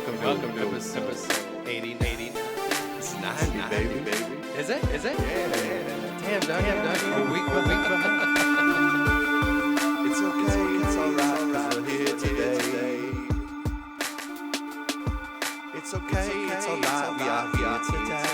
Welcome to episode 89. It's 90, baby. Is it? Yeah. Damn, dog. A week behind. It's okay, it's alright, 'cause we're here today. It's okay, it's alright, we are here today.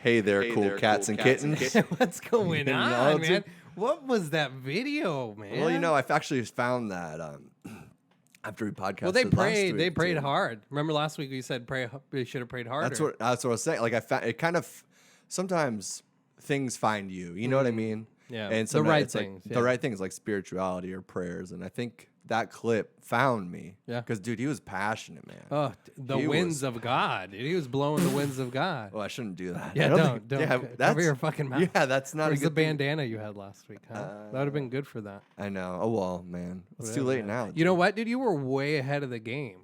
Hey there, cool cats and kittens. What's going on, man? What was that video, man? Well, you know, I've actually found that after we podcasted. Well, they last prayed. week, They prayed too. hard. Remember last week we said we should have prayed harder. That's what I was saying. Like I found it kind of sometimes things find you. You know what I mean? Yeah. And The sometimes right it's like things, the yeah. right things, like spirituality or prayers. And I think that clip found me. Yeah. Because dude, he was passionate, man. Oh, the He winds was- of God. He was blowing the winds of God. Well, I shouldn't do that. Yeah, I don't. think- yeah, Cover your fucking mouth. Yeah, that's not Where's a the good thing. bandana you had last week, huh? That would have been good for that. I know. Oh well, man, it's too Whatever, late man. now. You know what, dude? You were way ahead of the game.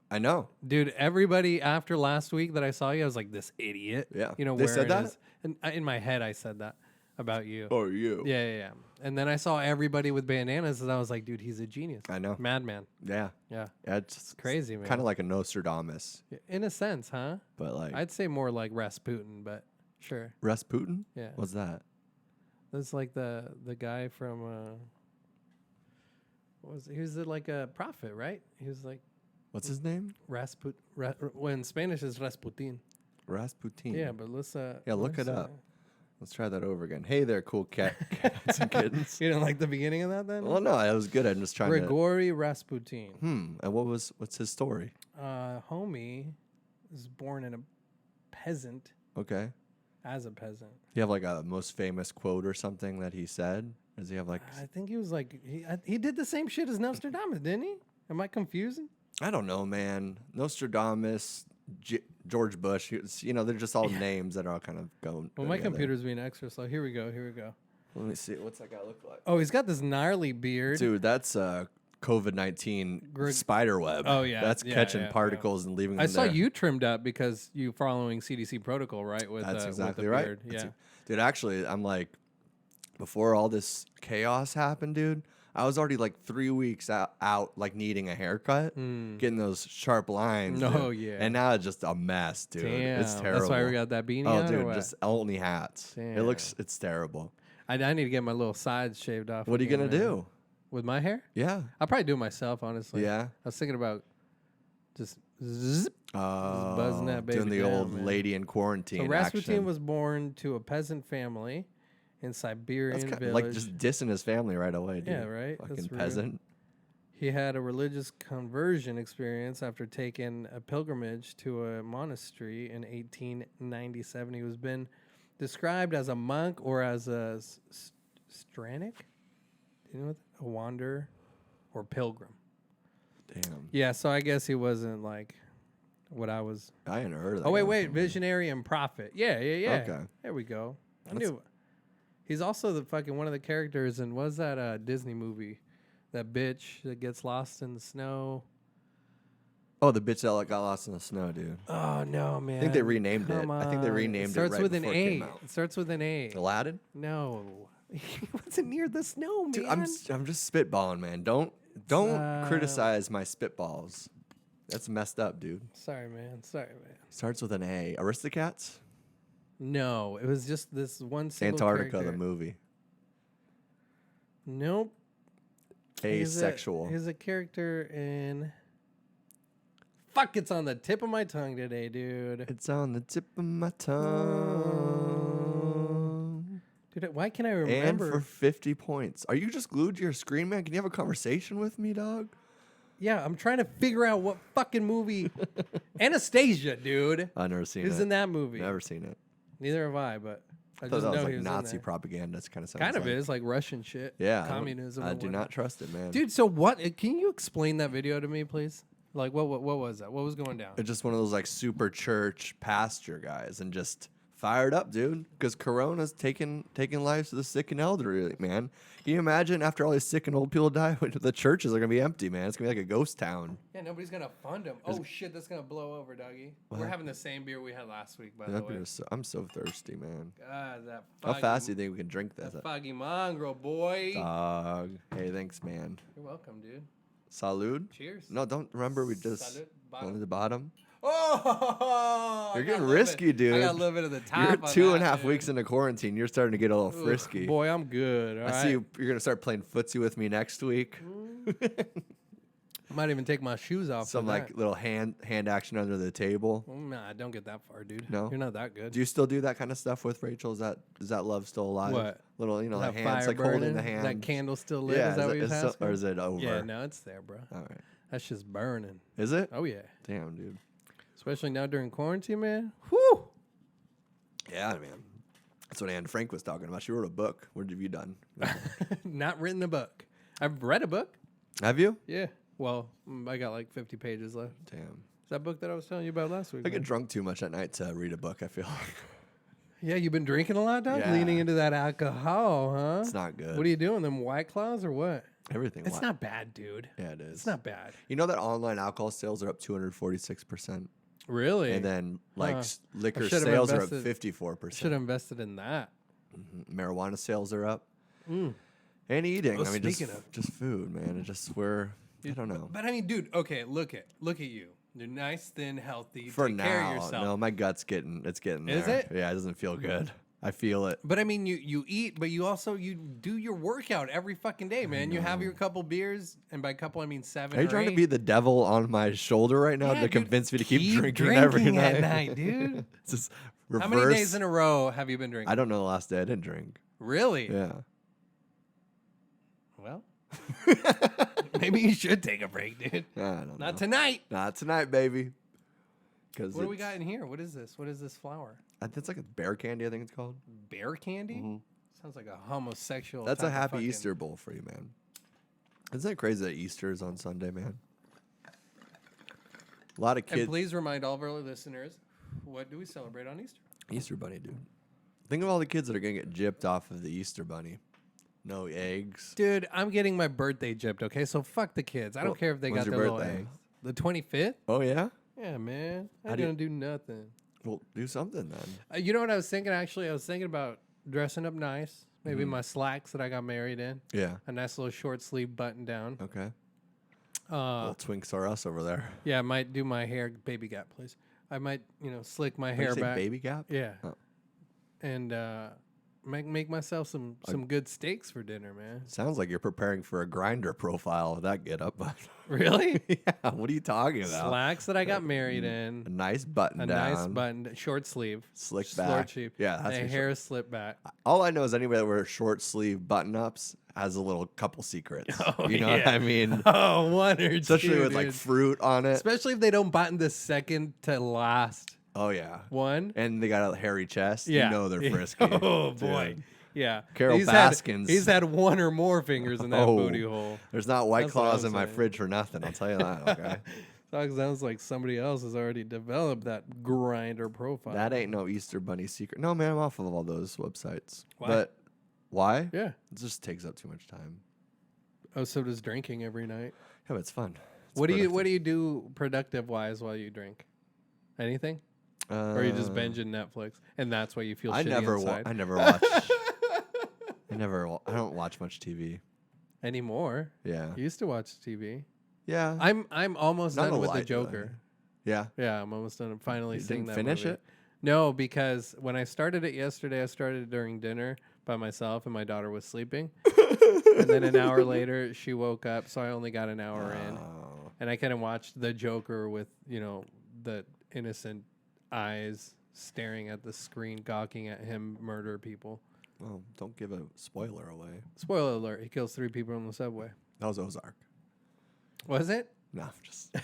I know. Dude, everybody after last week that I saw you, I was like, this idiot. Yeah. You know, They where said it that? is. And in my head, I said that about you. Oh, you. Yeah. And then I saw everybody with bandanas, and I was like, dude, he's a genius. I know. Madman. Yeah. Yeah. It's Crazy, man. Kind of like a Nostradamus, In a sense, huh? but like I'd say more like Rasputin, but sure. Rasputin. Yeah. What's that? That's like the guy from, he was like a prophet, right? He was like What's his name? Rasputin. Well, in Spanish is Rasputin. Rasputin. Yeah, but let's look it up. Let's try that over again. Hey there, cool cats and kittens. You didn't like the beginning of that then? Well, no, it was good. I'm just trying Grigory Rasputin. to. And what's his story? Homie was born in a peasant, Okay. as a peasant. Do you have like a most famous quote or something that he said? Does he have like? I think he was like, he did the same shit as Nostradamus, didn't he? Am I confusing? I don't know, man. Nostradamus, George Bush. They're just all names that are all kind of going. Well, my together. computer's being extra slow. Here we go. Let me see. What's that guy look like? Oh, he's got this gnarly beard. Dude, that's COVID-19 spider web. Oh, yeah. That's Yeah, catching yeah, particles and leaving them I saw there. you trimmed up because you following CDC protocol, right? With That's with exactly the right. beard. Yeah. Dude, actually, I'm like, before all this chaos happened, dude, I was already like 3 weeks out like needing a haircut, getting those sharp lines. Oh, dude. yeah. And now it's just a mess, dude. Damn. It's terrible. That's why we got that beanie Oh, on, or dude, what? just only hats. Damn. It's terrible. I need to get my little sides shaved off. What are you again, going to man. do? With my hair? Yeah. I'll probably do it myself, honestly. Yeah. I was thinking about just zip. buzzing that baby Doing the down, old man. lady in quarantine So Rasputin action. was born to a peasant family in Siberian That's village. like just dissing his family right away, dude. Yeah, right? Fucking That's rude. peasant. He had a religious conversion experience after taking a pilgrimage to a monastery in 1897. He was been described as a monk or as a stranic. Do you know what? A wanderer or pilgrim. Damn. Yeah, so I guess he wasn't like what I was. I hadn't heard of that. Oh, guy wait. before. Visionary and prophet. Yeah. Okay. There we go. I That's- knew. He's also the fucking one of the characters in, was that Disney movie? That bitch that gets lost in the snow. Oh, the bitch that got lost in the snow, dude. Oh, no, man. I think they renamed it. Come I think they on. renamed it Starts right with an before it A. came out. It starts with an A. Aladdin? No. He wasn't near the snow, man. Dude, I'm just spitballing, man. Don't criticize my spitballs. That's messed up, dude. Sorry, man. Starts with an A. Aristocats? No, it was just this one single Antarctica, character. the movie. Nope. Asexual. He's a character in... Fuck, it's on the tip of my tongue today, dude. It's on the tip of my tongue. Dude, why can't I And remember? for 50 points. Are you just glued to your screen, man? Can you have a conversation with me, dog? Yeah, I'm trying to figure out what fucking movie. Anastasia, dude. I've never seen Who's it. in that movie? Never seen it. Neither have I, but I I thought just that know was he like was Nazi in there. propaganda. It's kind of sounds Kind of like. is like Russian shit. Yeah. Communism. I and do whatnot. not trust it, man. Dude, so what? Can you explain that video to me, please? Like, what was that? What was going down? It's just one of those like super church pastor guys and just fired up, dude, because Corona's taking lives of the sick and elderly, man. Can you imagine after all these sick and old people die, the churches are going to be empty, man? It's going to be like a ghost town. Yeah, nobody's going to fund them. Oh, shit, that's going to blow over, doggy. What? We're having the same beer we had last week, by the way. I'm so thirsty, man. God, that How fast do you think we can drink this? That foggy mongrel, boy. Dog. Hey, thanks, man. You're welcome, dude. Salud. Cheers. No, don't remember we just Salud. on the bottom. Oh, you're getting risky, dude. I got a little bit of the top. You're 2.5 weeks into quarantine. You're starting to get a little frisky. Boy, I'm good. I see you're going to start playing footsie with me next week. I might even take my shoes off. Some like little hand action under the table. Nah, don't get that far, dude. No, you're not that good. Do you still do that kind of stuff with Rachel? Is that love still alive? What? Little, that the hands like burning, holding the hand. That candle still lit. Yeah, is that what you're asking? Or is it over? Yeah, no, it's there, bro. All right. That's just burning. Is it? Oh yeah. Damn, dude. Especially now during quarantine, man. Whew. Yeah, man. That's what Anne Frank was talking about. She wrote a book. What have you done? Not written a book. I've read a book. Have you? Yeah. Well, I got like 50 pages left. Damn. Is that book that I was telling you about last week? I get drunk too much at night to read a book, I feel like. Yeah, you've been drinking a lot, dog? Yeah. Leaning into that alcohol, huh? It's not good. What are you doing? Them White Claws or what? Everything. It's not bad, dude. Yeah, it is. It's not bad. You know that online alcohol sales are up 246%? Really? And then liquor should've sales are up invested- 54%. Should have invested in that. Marijuana sales are up. And eating. Well, I mean, speaking just food, man. It just I don't know. But I mean, dude, okay, look at you. You're nice, thin, healthy. You For take now, care of yourself. no, my gut's getting there. Is it? Yeah, it doesn't feel good. I feel it. But I mean, you eat, but you also you do your workout every fucking day, man. You have your couple beers, and by couple I mean 7. Are you trying to be the devil on my shoulder right now to convince me to keep drinking every night? At night, dude. It's just reverse. How many days in a row have you been drinking? I don't know the last day I didn't drink. Really? Yeah. Well, maybe you should take a break, dude. I don't know. Not tonight. Not tonight, baby. What do we got in here? What is this? What is this flower? It's like a bear candy, I think it's called. Bear candy? Sounds like a homosexual. That's a type of happy fucking- Easter bowl for you, man. Isn't it crazy that Easter is on Sunday, man? A lot of And kids. please remind all of our listeners, what do we celebrate on Easter? Easter bunny, dude. Think of all the kids that are going to get gypped off of the Easter bunny. No eggs. Dude, I'm getting my birthday gypped, okay? So fuck the kids. I don't care if they when's got your their little birthday? eggs. The 25th? Oh, yeah? Yeah, man. How I'm do you- going to do nothing. Well, do something then. You know what I was thinking, actually? I was thinking about dressing up nice. Maybe my slacks that I got married in. Yeah. A nice little short sleeve button down. Okay. Little Twinks are us over there. Yeah, I might do my hair. Baby gap, please. I might, slick my Did hair you say back. baby gap? Yeah. Oh. And make myself some good steaks for dinner, man. Sounds like you're preparing for a Grindr profile with that get up. Really? Yeah. What are you talking about? Slacks that I got married in. A nice button A down. nice button, short sleeve. Slicked Short back. sleeve. Yeah, that's the for hair slipped back. All I know is anybody that wears short sleeve button ups has a little couple secrets. Oh, you know what I mean? Oh, one or Especially two, with like dude. fruit on it. Especially if they don't button the second to last Oh yeah. one. And they got a hairy chest. Yeah. You know they're frisky. Oh boy. Dude. Yeah. Carol He's Baskins. He's had one or more fingers in that Oh. booty hole. There's not White That's what Claws I'm in my saying. fridge for nothing. I'll tell you that. Okay. Sounds like somebody else has already developed that Grindr profile. That ain't no Easter Bunny secret. No, man, I'm off of all those websites. Why? But why? Yeah. It just takes up too much time. Oh, so does drinking every night. Yeah, but it's fun. It's What do you productive. do productive wise while you drink? Anything? Or are you just binging Netflix and that's why you feel I shitty never inside? I never watch. I don't watch much TV. Anymore. Yeah. You used to watch TV. Yeah. I'm almost Not done a with lie, the though. Joker. Yeah. Yeah, I'm almost done. I'm finally You seeing didn't that finish movie. it? No, because when I started it yesterday, I started during dinner by myself and my daughter was sleeping. And then an hour later, she woke up, so I only got an hour in. Oh. And I kind of watched the Joker with, the innocent eyes staring at the screen, gawking at him murder people. Well, don't give a spoiler away. Spoiler alert, he kills 3 people on the subway. That was Ozark. Was it? No, just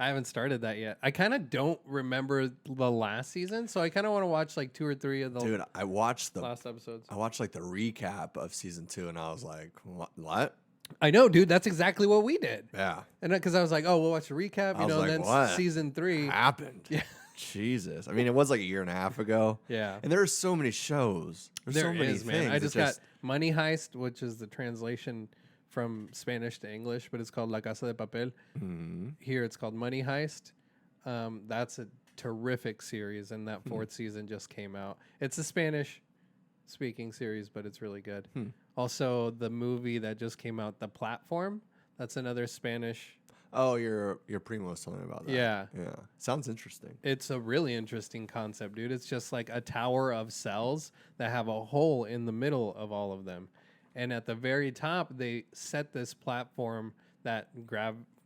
I haven't started that yet. I kind of don't remember the last season, so I kind of want to watch like 2 or 3 of the dude. I watched last episodes. I watched like the recap of season 2, and I was like, what? I know, dude. That's exactly what we did. Yeah. And because I was like, oh, we'll watch the recap, I was and like, then what season 3. happened? Yeah. Jesus. I mean, it was like a year and a half ago. Yeah. And there are so many shows. There's so many things. Man. I just got Money Heist, which is the translation from Spanish to English, but it's called La Casa de Papel. Mm-hmm. Here it's called Money Heist. That's a terrific series, and that 4th season just came out. It's a Spanish-speaking series, but it's really good. Also, the movie that just came out, The Platform, that's another Spanish. Oh, your primo was telling me about that. Yeah. Yeah. Sounds interesting. It's a really interesting concept, dude. It's just like a tower of cells that have a hole in the middle of all of them. And at the very top, they set this platform that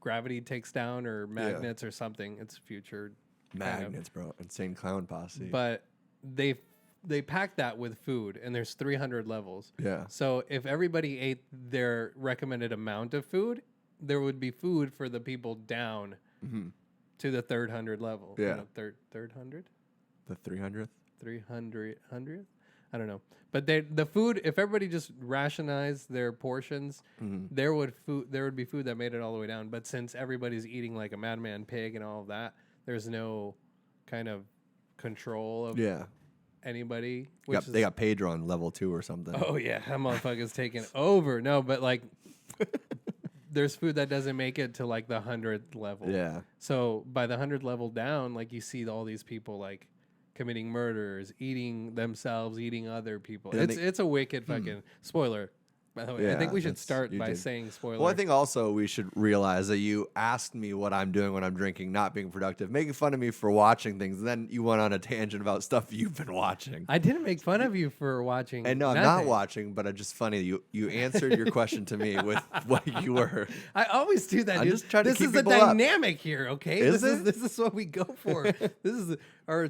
gravity takes down, or magnets or something. It's future. Magnets, bro. Insane clown posse. But they pack that with food, and there's 300 levels. Yeah. So if everybody ate their recommended amount of food, there would be food for the people down to the 300 level. Yeah. You know, third hundred? The 300th? 300th? I don't know. But the food, if everybody just rationalized their portions, there would be food that made it all the way down. But since everybody's eating like a madman pig and all of that, there's no kind of control of anybody. They got Pedro on level 2 or something. Oh, yeah. That motherfucker's taking over. No, but like there's food that doesn't make it to like the 100th level. Yeah. So by the 100th level down, like you see all these people like committing murders, eating themselves, eating other people. It's a wicked fucking spoiler. By the way, I think we should start by saying spoiler. Well, I think also we should realize that you asked me what I'm doing when I'm drinking, not being productive, making fun of me for watching things, and then you went on a tangent about stuff you've been watching. I didn't make fun of you for watching. And no, I'm not watching, but it's just funny. You answered your question to me with what you were. I always do that. I'm just trying to keep This is the dynamic here, okay? This is what we go for. This is our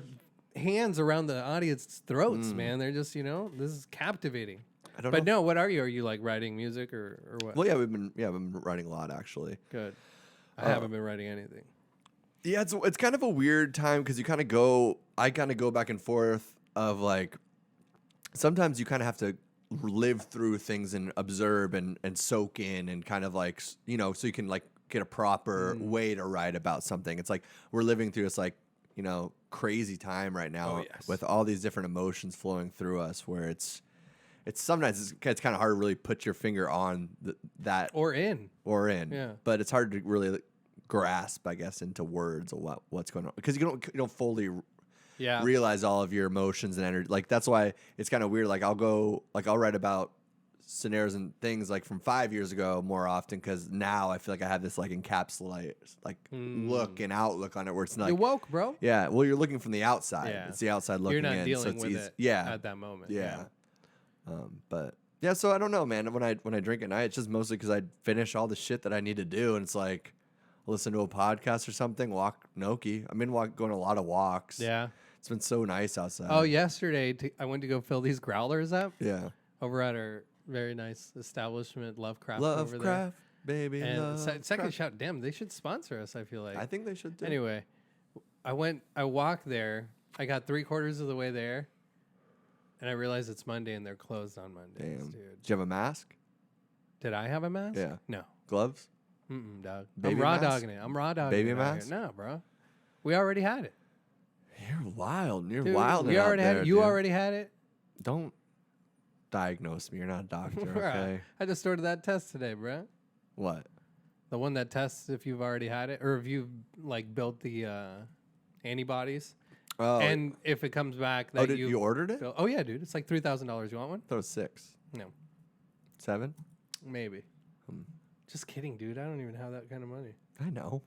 hands around the audience's throats, man. They're just, this is captivating. I don't but know. no, what are you? Are you like writing music or what? Well, I've been writing a lot actually. Good. I haven't been writing anything. Yeah, it's kind of a weird time because I kind of go back and forth of like, sometimes you kind of have to live through things and observe and soak in and kind of like, so you can like get a proper way to write about something. It's like we're living through this like, crazy time right now with all these different emotions flowing through us where it's sometimes it's kind of hard to really put your finger on that or in. Yeah. But it's hard to really grasp, I guess, into words of what's going on because you don't fully realize all of your emotions and energy. Like that's why it's kind of weird. Like I'll write about scenarios and things like from 5 years ago more often because now I feel like I have this like encapsulate like look and outlook on it where it's not. You're woke, bro. Yeah. Well, you're looking from the outside. Yeah. It's the outside looking in. You're not dealing so with it at that moment. Yeah. But yeah, so I don't know, man. When I drink at night, it's just mostly because I finish all the shit that I need to do, and it's like listen to a podcast or something, walk Noki. I've been going a lot of walks. Yeah, it's been so nice outside. Oh, yesterday I went to go fill these growlers up. Yeah, over at our very nice establishment, Lovecraft. Lovecraft, over there. Baby. And second shout, damn, they should sponsor us. I feel like. I think they should too. Anyway, I walked there. I got 3/4 of the way there. And I realized it's Monday and they're closed on Mondays, dude. Did you have a mask? Did I have a mask? Yeah. No. Gloves? Dog. Baby I'm raw mask? dogging it. I'm raw dogging it. Baby mask? No, bro. We already had it. You're wild. You're Dude, wild. We already had it. You already had it? Don't diagnose me. You're not a doctor, okay? I just ordered that test today, bro. What? The one that tests if you've already had it or if you've like built the antibodies. Oh, and if it comes back that you ordered it? Oh yeah, dude. It's like $3,000. You want one? I thought it was 6. No. 7? Maybe. Just kidding, dude. I don't even have that kind of money. I know.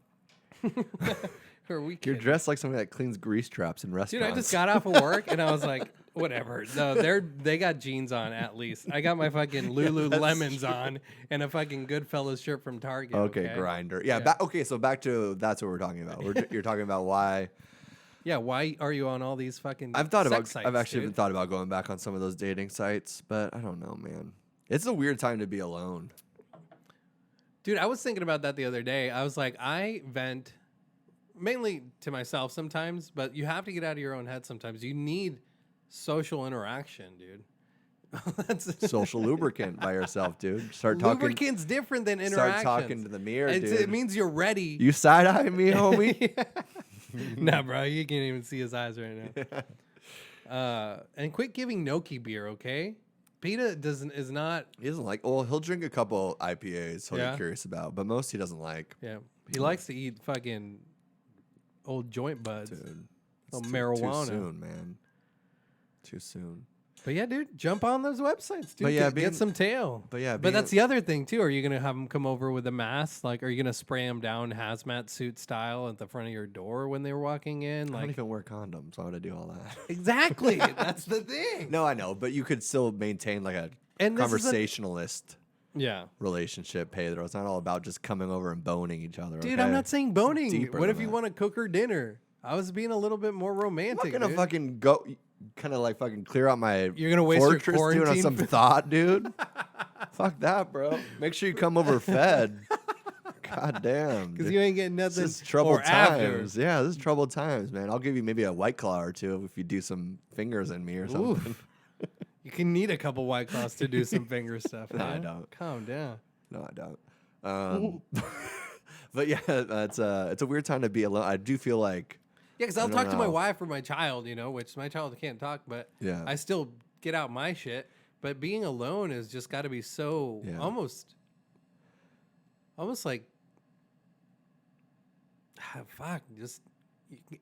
Are we You're dressed like somebody that cleans grease traps in restaurants. Dude, I just got off of work and I was like, whatever. No, they got jeans on at least. I got my fucking Lululemons on and a fucking Goodfellas shirt from Target. Okay, Grindr. Yeah. So back to that's what we're talking about. You're talking about why. Yeah, why are you on all these fucking I've actually thought about going back on some of those dating sites, but I don't know, man. It's a weird time to be alone. Dude, I was thinking about that the other day. I was like, I vent mainly to myself sometimes, but you have to get out of your own head sometimes. You need social interaction, dude. That's social lubricant by yourself, dude. Start talking. Lubricant's different than interaction. Start talking to the mirror, dude. It means you're ready. You side-eye me, homie? Nah, bro, you can't even see his eyes right now. And quit giving Noki beer, okay? Peta is not. He doesn't like. Well, he'll drink a couple IPAs. He'll Yeah. get curious about, but most he doesn't like. Yeah, he likes to eat fucking old joint buds. Dude, Oh, it's marijuana. Too soon, man. Too soon. But yeah, dude, jump on those websites, dude. But yeah, get some tail. But yeah, But that's the other thing too. Are you gonna have them come over with a mask? Like, are you gonna spray them down hazmat suit style at the front of your door when they were walking in? I Like, don't even wear condoms. Why would I do all that? exactly. That's the thing. No, I know, but you could still maintain like a And this is conversationalist Yeah, relationship, Pedro. It's not all about just coming over and boning each other. dude. okay? I'm not saying boning. deeper What than if you that. want to cook her dinner? I was being a little bit more I'm romantic. not gonna dude. fucking go, kind of like fucking clear out my. You're gonna waste your fortress, dude, on quarantine some food? thought, dude. Fuck that, bro. Make sure you come over fed. God damn. Because dude. you ain't getting nothing. This is troubled or after. times. Yeah, this is troubled times, man. I'll give you maybe a White Claw or two if you do some fingers in me or something. Oof. You can need a couple White Claws to do some finger stuff. No, I huh? don't. Calm down. No, I don't. But yeah, it's a weird time to be alone. I do feel like Yeah, because I'll I don't talk to my know. wife or my child, which my child can't talk, but Yeah. I still get out my shit. But being alone has just got to be so Yeah. almost like, fuck, just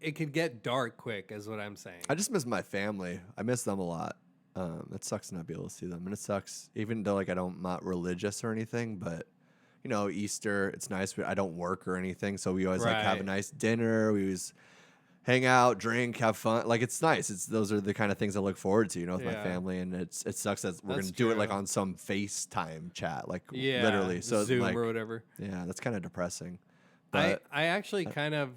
it could get dark quick, is what I'm saying. I just miss my family. I miss them a lot. It sucks to not be able to see them, and it sucks even though like I'm not religious or anything. But Easter, it's nice. But I don't work or anything, so we always like have a Right. nice dinner. We always hang out, drink, have fun. Like it's nice. Those are the kind of things I look forward to, with my Yeah. family. And it sucks that we're That's gonna do it like true. on some FaceTime chat, like Yeah, literally. So Zoom like, or whatever. yeah, that's kind of depressing. I But actually kind of.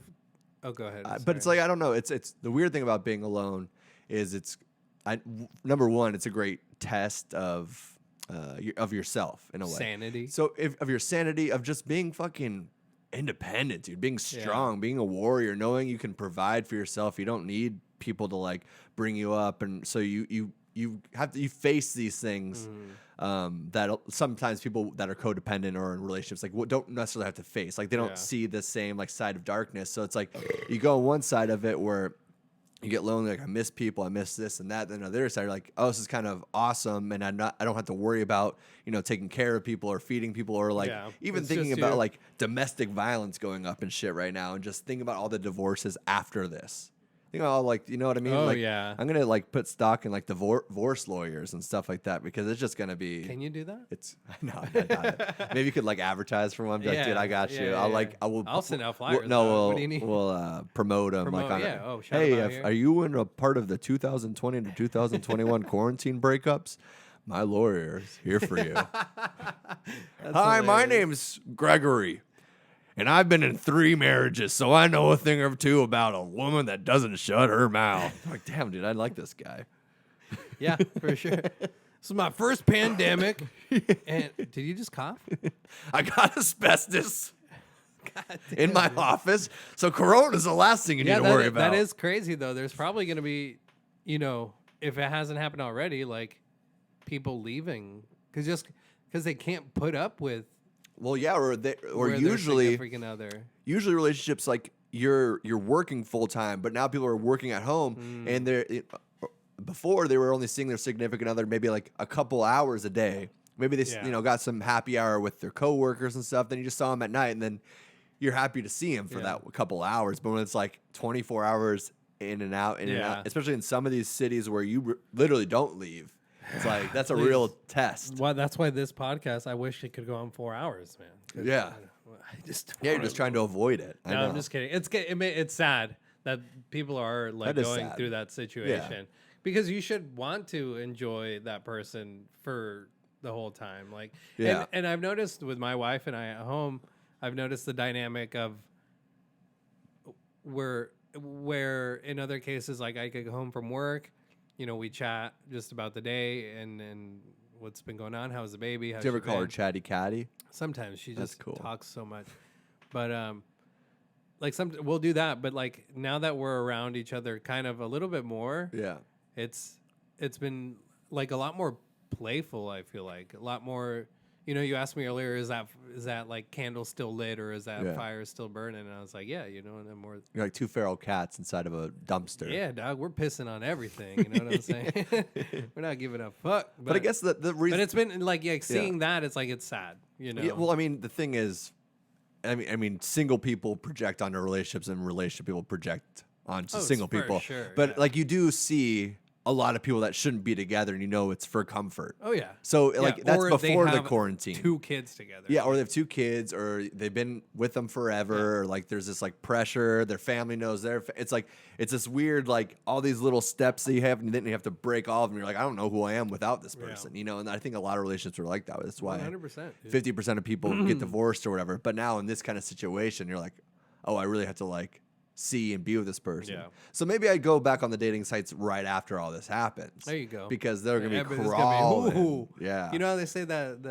Oh, go ahead. but it's sorry. like I don't know. It's the weird thing about being alone is number one, it's a great test of yourself in a way. sanity. So of your sanity of just being fucking independent, dude, being strong, being a warrior, knowing you can provide for yourself. You don't need people to like bring you up, and so you you face these things. That sometimes people that are codependent or in relationships don't necessarily have to face. Like they don't Yeah. see the same like side of darkness. So it's like you go on one side of it where you get lonely, like I miss people, I miss this and that. Then on the other side, you're like, oh, this is kind of awesome, and I don't have to worry about taking care of people or feeding people or like Yeah, even it's thinking just about you. like domestic violence going up and shit right now, and just thinking about all the divorces after this. Like you know what I mean? Oh, like, yeah. I'm gonna like put stock in like divorce lawyers and stuff like that because it's just gonna be. Can you do that? It's no, I got it. Maybe you could like advertise for one. Be like, Yeah, dude, I got you. yeah, I'll yeah. like I will. I'll send out flyers, No, though. What do you need? we'll promote them. Promote, like on yeah. Oh, shout 'em hey, out here. are you in a part of the 2020 to 2021 quarantine breakups? My lawyer's here for you. Hi, my hilarious. name's Gregory. And I've been in 3 marriages, so I know a thing or two about a woman that doesn't shut her mouth. I'm like, damn, dude, I like this guy. Yeah, for sure. This is my first pandemic. And did you just cough? I got asbestos God in my office, so corona's the last thing you need to worry about. That is crazy, though. There's probably going to be, if it hasn't happened already, like people leaving because they can't put up with Well, yeah, or where their usually significant other. relationships like you're working full time, but now people are working at home, and before they were only seeing their significant other maybe like a couple hours a day. Maybe they Yeah. got some happy hour with their coworkers and stuff. Then you just saw them at night, and then you're happy to see them for Yeah. that couple hours. But when it's like 24 hours in and out, Yeah. especially in some of these cities where you literally don't leave, it's like that's a Please. real test. Well, that's why this podcast, I wish it could go on 4 hours, man. 'Cause Yeah. I just Yeah, you're just trying to avoid it. I No, know. I'm just kidding. It's sad that people are like That is going sad. through that situation because you should want to enjoy that person for the whole time. Like, Yeah. and I've noticed with my wife and I at home, I've noticed the dynamic of where in other cases, like I could go home from work, we chat just about the day and what's been going on. How's the baby? How's Did you ever she call her been? Chatty Catty? Sometimes she That's just cool. talks so much, but like we'll do that. But like now that we're around each other, kind of a little bit more, Yeah. it's been like a lot more playful. I feel like a lot more, You know, you asked me earlier, is that like candle still lit or is that Yeah. fire still burning? And I was like, yeah, you know, and then more. You're like two feral cats inside of a dumpster. Yeah, dog, we're pissing on everything. You know what I'm saying? We're not giving a fuck. But I guess the reason. But it's been like, yeah, seeing that, it's like it's sad. You know. Yeah, well, I mean, the thing is, I mean, single people project onto relationships, and relationship people project onto single for people. sure, But yeah. like, you do see a lot of people that shouldn't be together, and you know it's for comfort. Oh yeah. So like that's or they before the have quarantine. 2 kids together. Yeah, or they have 2 kids, or they've been with them forever, or like there's this like pressure. Their family knows it's like it's this weird like all these little steps that you have, and then you have to break all of them. You're like, I don't know who I am without this person, you know. And I think a lot of relationships are like that. That's why 100%. 50% of people get divorced or whatever. But now in this kind of situation, you're like, oh, I really have to like see and be with this person. Yeah. So maybe I'd go back on the dating sites right after all this happens. There you go. Because they're gonna be Everybody's crawling. gonna be, ooh. Yeah. You know how they say that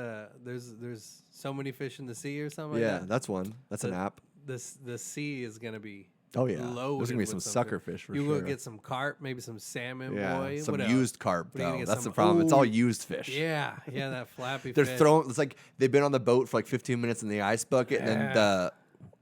there's so many fish in the sea or something like Yeah, that? that's one. That's an app. The sea is gonna be Oh yeah, loaded there's gonna be with some something. sucker fish for you sure. will get some carp, maybe some salmon, yeah, boy. some what else? used carp What are you gonna though. get, That's the some- problem. It's all ooh, used fish. Yeah, that flappy They're fish. throwing. It's like they've been on the boat for like 15 minutes in the ice bucket, and then Yeah.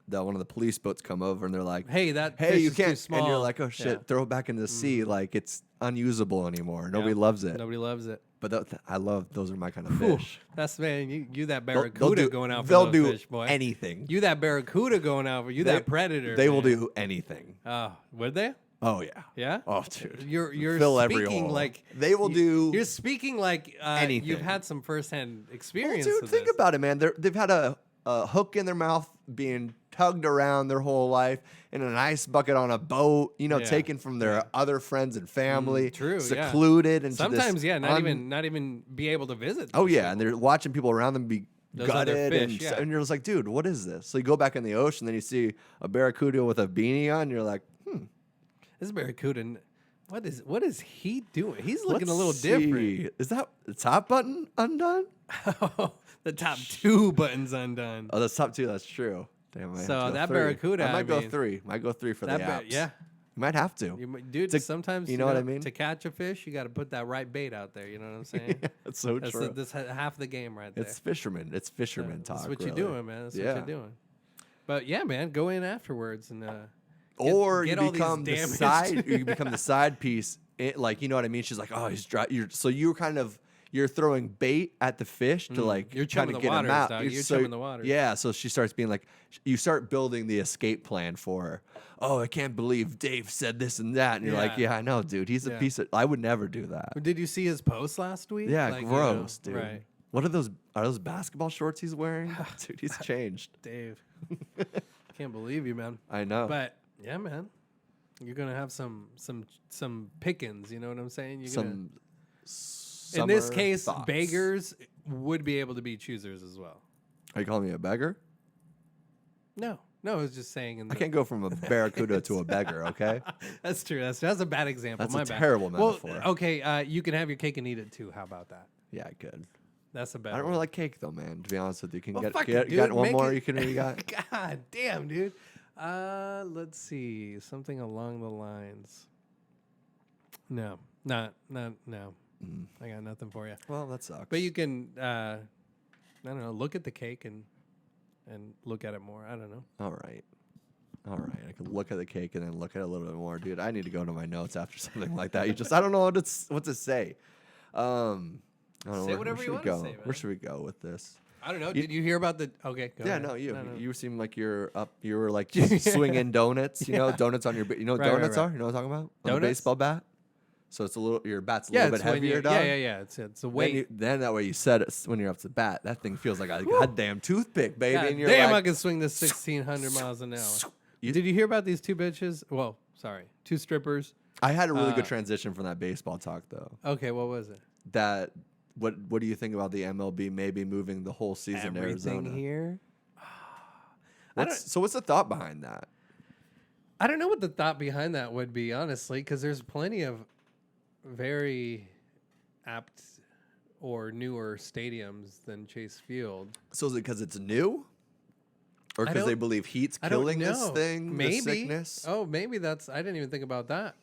the one of the police boats come over and they're like, Hey, that "Hey, fish you is too can't!" small. And you're like, "Oh shit, Yeah. throw it back into the sea. Like it's unusable anymore. Nobody Yeah. loves it." Nobody loves it. But I love those are my kind of Whew. fish. That's man, you that They'll barracuda do- going out for they'll those do fish, boy. anything. You that barracuda going out for you that predator. They will man. do anything. Oh, would they? Oh yeah. Yeah. Oh dude. You're Fill every speaking hole. like They will do You're speaking like anything. you've had some firsthand Well, experience. dude, with think this. about it, man. They've had a hook in their mouth being tugged around their whole life in an ice bucket on a boat, you know, Yeah. taken from their other friends and family, true, yeah. secluded. Into Sometimes, this yeah, not even be able to visit. Oh, these yeah. And people. they're watching people around them be Those other gutted. fish, and, yeah. and you're just like, dude, what is this? So you go back in the ocean, then you see a barracuda with a beanie on. And you're like, This barracuda. What is he doing? He's looking let's a little different. see. Is that the top button undone? The top 2 buttons undone. Oh, that's top 2. That's true. Damn, I have So to go that 3. barracuda, I might I go mean- 3. Might go 3 for the apps. Yeah. You might have to. Dude, To- sometimes you know what I mean? To catch a fish, you got to put that right bait out there. You know what I'm saying? That's so That's true. that's half the game right there. It's fisherman. It's fisherman talk. That's what really. you're doing, man. That's Yeah. what you're doing. But yeah, man, go in afterwards and Or get you all these become the damaged- side. You become the side piece. Like you know what I mean? She's like, oh, he's dry. So you're throwing bait at the fish to like You're kind chumming of the get him waters, out. dog. You're so- chumming the waters. Yeah. So she starts being like, you start building the escape plan for her. Oh, I can't believe Dave said this and that. And you're like, Yeah. yeah, I know, dude. He's a Yeah. piece of. I would never do that. Did you see his post last week? Yeah, Like, you know, gross, dude. Right, What are those? Are those basketball shorts he's wearing? Dude, he's changed. Dave. Can't believe you, man. I know. But yeah, man, you're gonna have some pickings. You know what I'm saying? You're gonna. Some. In this summer case, thoughts. beggars would be able to be choosers as well. Are you calling me a beggar? No, I was just saying. In I the, can't go from a barracuda to a beggar, okay? That's true. That's a bad example. That's My a bad. terrible Well, metaphor. okay, you can have your cake and eat it too. How about that? Yeah, I could. That's a bad. I don't really like cake though, man. To be honest with you, can Well, get fuck get, it, you got dude. one Make more? it- You got? God damn, dude. Let's see. Something along the lines. No, no. I got nothing for you. Well, that sucks. But you can, I don't know, look at the cake and look at it more. I don't know. All right. I can look at the cake and then look at it a little bit more, dude. I need to go to my notes after something like that. I don't know what to say. I don't know. Say whatever where you should we wanna go? say, man. Where should we go with this? I don't know. Did you hear about the? Okay, go Yeah, ahead. no, you. No. You seem like you're up. You were like swinging donuts. You know, donuts on your. You know what Right, right, donuts right. are? You know what I'm talking about? On the Donuts? baseball bat. So it's a little. Your bat's a Yeah, little bit it's when heavier, you, dog. yeah. It's a Then, weight. then that way you set it when you're up to bat. That thing feels like a goddamn toothpick, baby. God and you're damn, I like, can swing this 1,600 miles an hour. You- Did you hear about these 2 bitches? Well, sorry, 2 strippers. I had a really good transition from that baseball talk, though. Okay, what was it? That what do you think about the MLB maybe moving the whole season to Everything Arizona? here. So what's the thought behind that? I don't know what the thought behind that would be, honestly, because there's plenty of very apt or newer stadiums than Chase Field. So is it because it's new, or I because they don't- believe heat's I don't killing this know. thing, Maybe. the sickness? Oh, maybe that's. I didn't even think about that.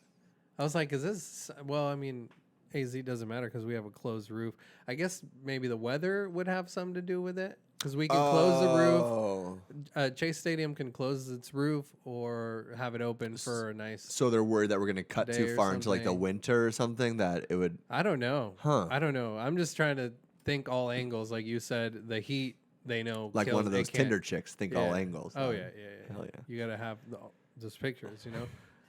I was like, is this? Well, I mean, AZ doesn't matter because we have a closed roof. I guess maybe the weather would have something to do with it because we can close the roof. Chase Stadium can close its roof or have it open for a nice. So they're worried that we're going to cut too far into like the winter or something that it would. I don't know. Huh. I don't know. I'm just trying to think all angles. Like you said, the heat, they know. Like kills, one of those Tinder chicks, think all angles. Oh, yeah. Hell yeah. You got to have those pictures,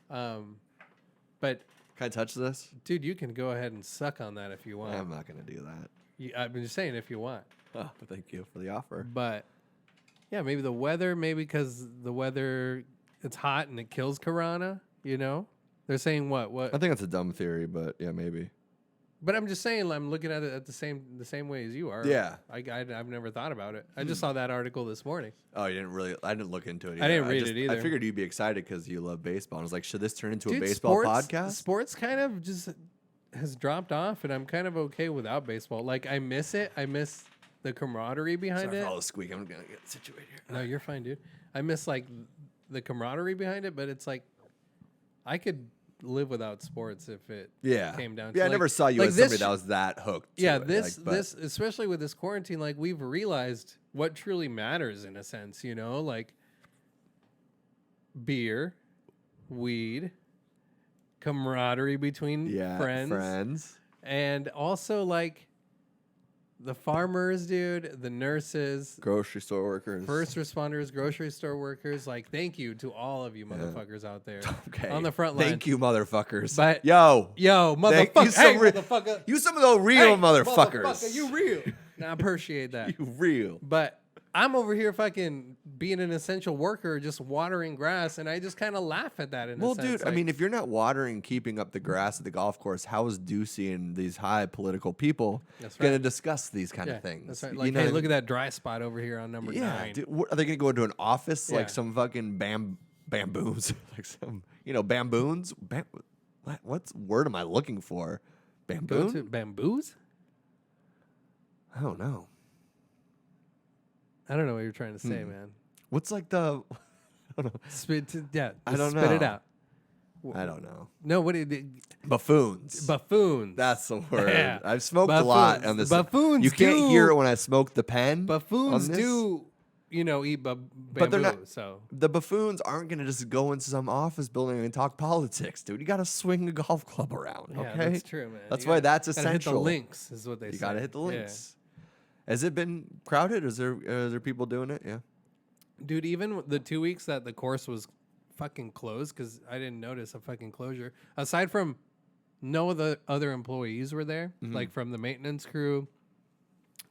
But. Can I touch this? Dude, you can go ahead and suck on that if you want. I'm not going to do that. I've been just saying if you want. Oh, thank you for the offer. But, yeah, maybe the weather, maybe because the weather, it's hot and it kills Corona, They're saying what? I think that's a dumb theory, but yeah, maybe. But I'm just saying, I'm looking at it at the same way as you are. Yeah. I've never thought about it. I just saw that article this morning. Oh, you didn't really? I didn't look into it either. I didn't read it either. I figured you'd be excited because you love baseball. I was like, should this turn into a baseball podcast? Sports kind of just has dropped off, and I'm kind of okay without baseball. Like, I miss it. I miss the camaraderie behind Sorry it. for all the squeak. I'm going to get situated here. No, you're fine, dude. I miss, like, the camaraderie behind it, but it's like I could live without sports if it came down to I like, never saw you like as somebody that was that hooked to it. This especially with this quarantine, like we've realized what truly matters in a sense, like beer, weed, camaraderie between friends, and also like the farmers, dude, the nurses, grocery store workers, first responders, grocery store workers. Like, thank you to all of you motherfuckers out there okay. on the front line. Thank you, motherfuckers. But yo, motherfucker, motherfucker, you some of those real motherfuckers. Motherfucker, you real. Nah, I appreciate that. You real. But I'm over here fucking being an essential worker, just watering grass, and I just kind of laugh at that. Well, dude, I mean, if you're not watering, keeping up the grass at the golf course, how is Ducey and these high political people going to discuss these kind of things? That's right. Like, hey, look at that dry spot over here on number 9. Dude, are they going to go into an office like some fucking bamboos, like some bamboons? What's word am I looking for? Bamboon? Bamboos? I don't know. I don't know what you're trying to say, man. What's like the? I don't know. I don't know. Spit it out. I don't know. No, buffoons? Buffoons. That's the word. Yeah. I've smoked a lot on this. Buffoons. You can't hear it when I smoke the pen. Buffoons do, eat bamboo. But they're not. So the buffoons aren't going to just go into some office building and talk politics, dude. You got to swing a golf club around. Okay, yeah, that's true, man. That's why that's essential. Hit the links is what they say. You got to hit the links. Yeah. Has it been crowded? Is there people doing it? Yeah. Dude, even the 2 weeks that the course was fucking closed, because I didn't notice a fucking closure. Aside from no other employees were there, like from the maintenance crew,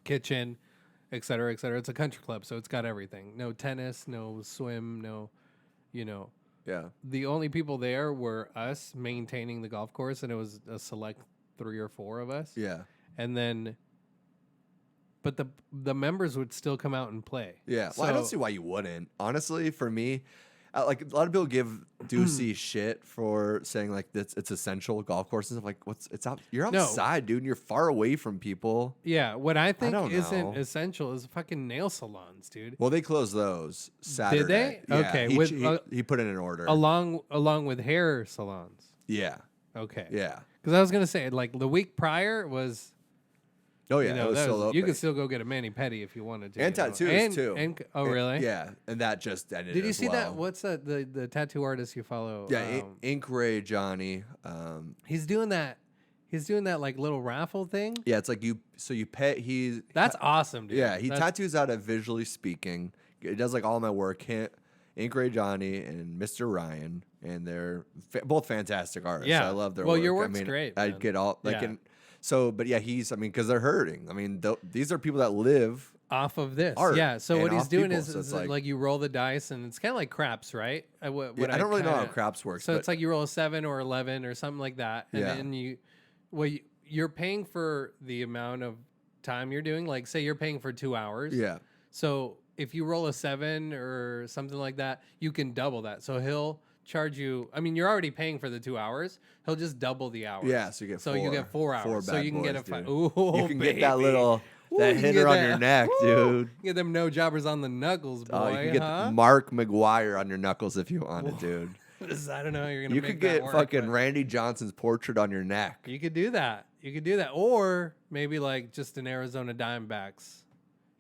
kitchen, et cetera, et cetera. It's a country club, so it's got everything. No tennis, no swim, no, Yeah. The only people there were us maintaining the golf course, and it was a select 3 or 4 of us. Yeah. And then... But the members would still come out and play. Yeah. Well, I don't see why you wouldn't. Honestly, for me, like a lot of people give Ducey shit for saying like it's essential golf courses. I'm like, you're outside, dude, and you're far away from people. Yeah. What I think isn't essential is fucking nail salons, dude. Well, they closed those Saturday. Did they? Yeah, okay. He put in an order along with hair salons. Yeah. Okay. Yeah. Because I was gonna say like the week prior was. Oh yeah, it was still open. You could still go get a mani-pedi if you wanted to. And tattoos too. Really? Yeah, and that just ended. Did you see that? What's that? The tattoo artist you follow? Yeah, Ink Ray Johnny. He's doing that. He's doing that like little raffle thing. Yeah, it's like you. So you pay. That's awesome, dude. Yeah, he tattoos out at Visually Speaking. He does like all my work. Ink Ray Johnny and Mr. Ryan, and they're both fantastic artists. Yeah, I love their work. Well, your work's great. I get all like. Yeah. So, but yeah, because they're hurting. I mean, these are people that live off of this. Art yeah. So what he's doing people. is like you roll the dice, and it's kind of like craps, right? I don't really know how craps works. So it's like you roll a 7 or 11 or something like that, and then you're paying for the amount of time you're doing. Like, say you're paying for 2 hours. Yeah. So if you roll a 7 or something like that, you can double that. So he'll charge you. I mean, you're already paying for the 2 hours. He'll just double the hours. Yeah, so you get 4 hours. 4 so you can get a you can get that little hitter on your neck, dude. Get them no jobbers on the knuckles, boy. You can get Mark McGuire on your knuckles if you wanted, dude. I don't know how you're gonna. You could get fucking Randy Johnson's portrait on your neck. You could do that. You could do that, or maybe like just an Arizona Diamondbacks,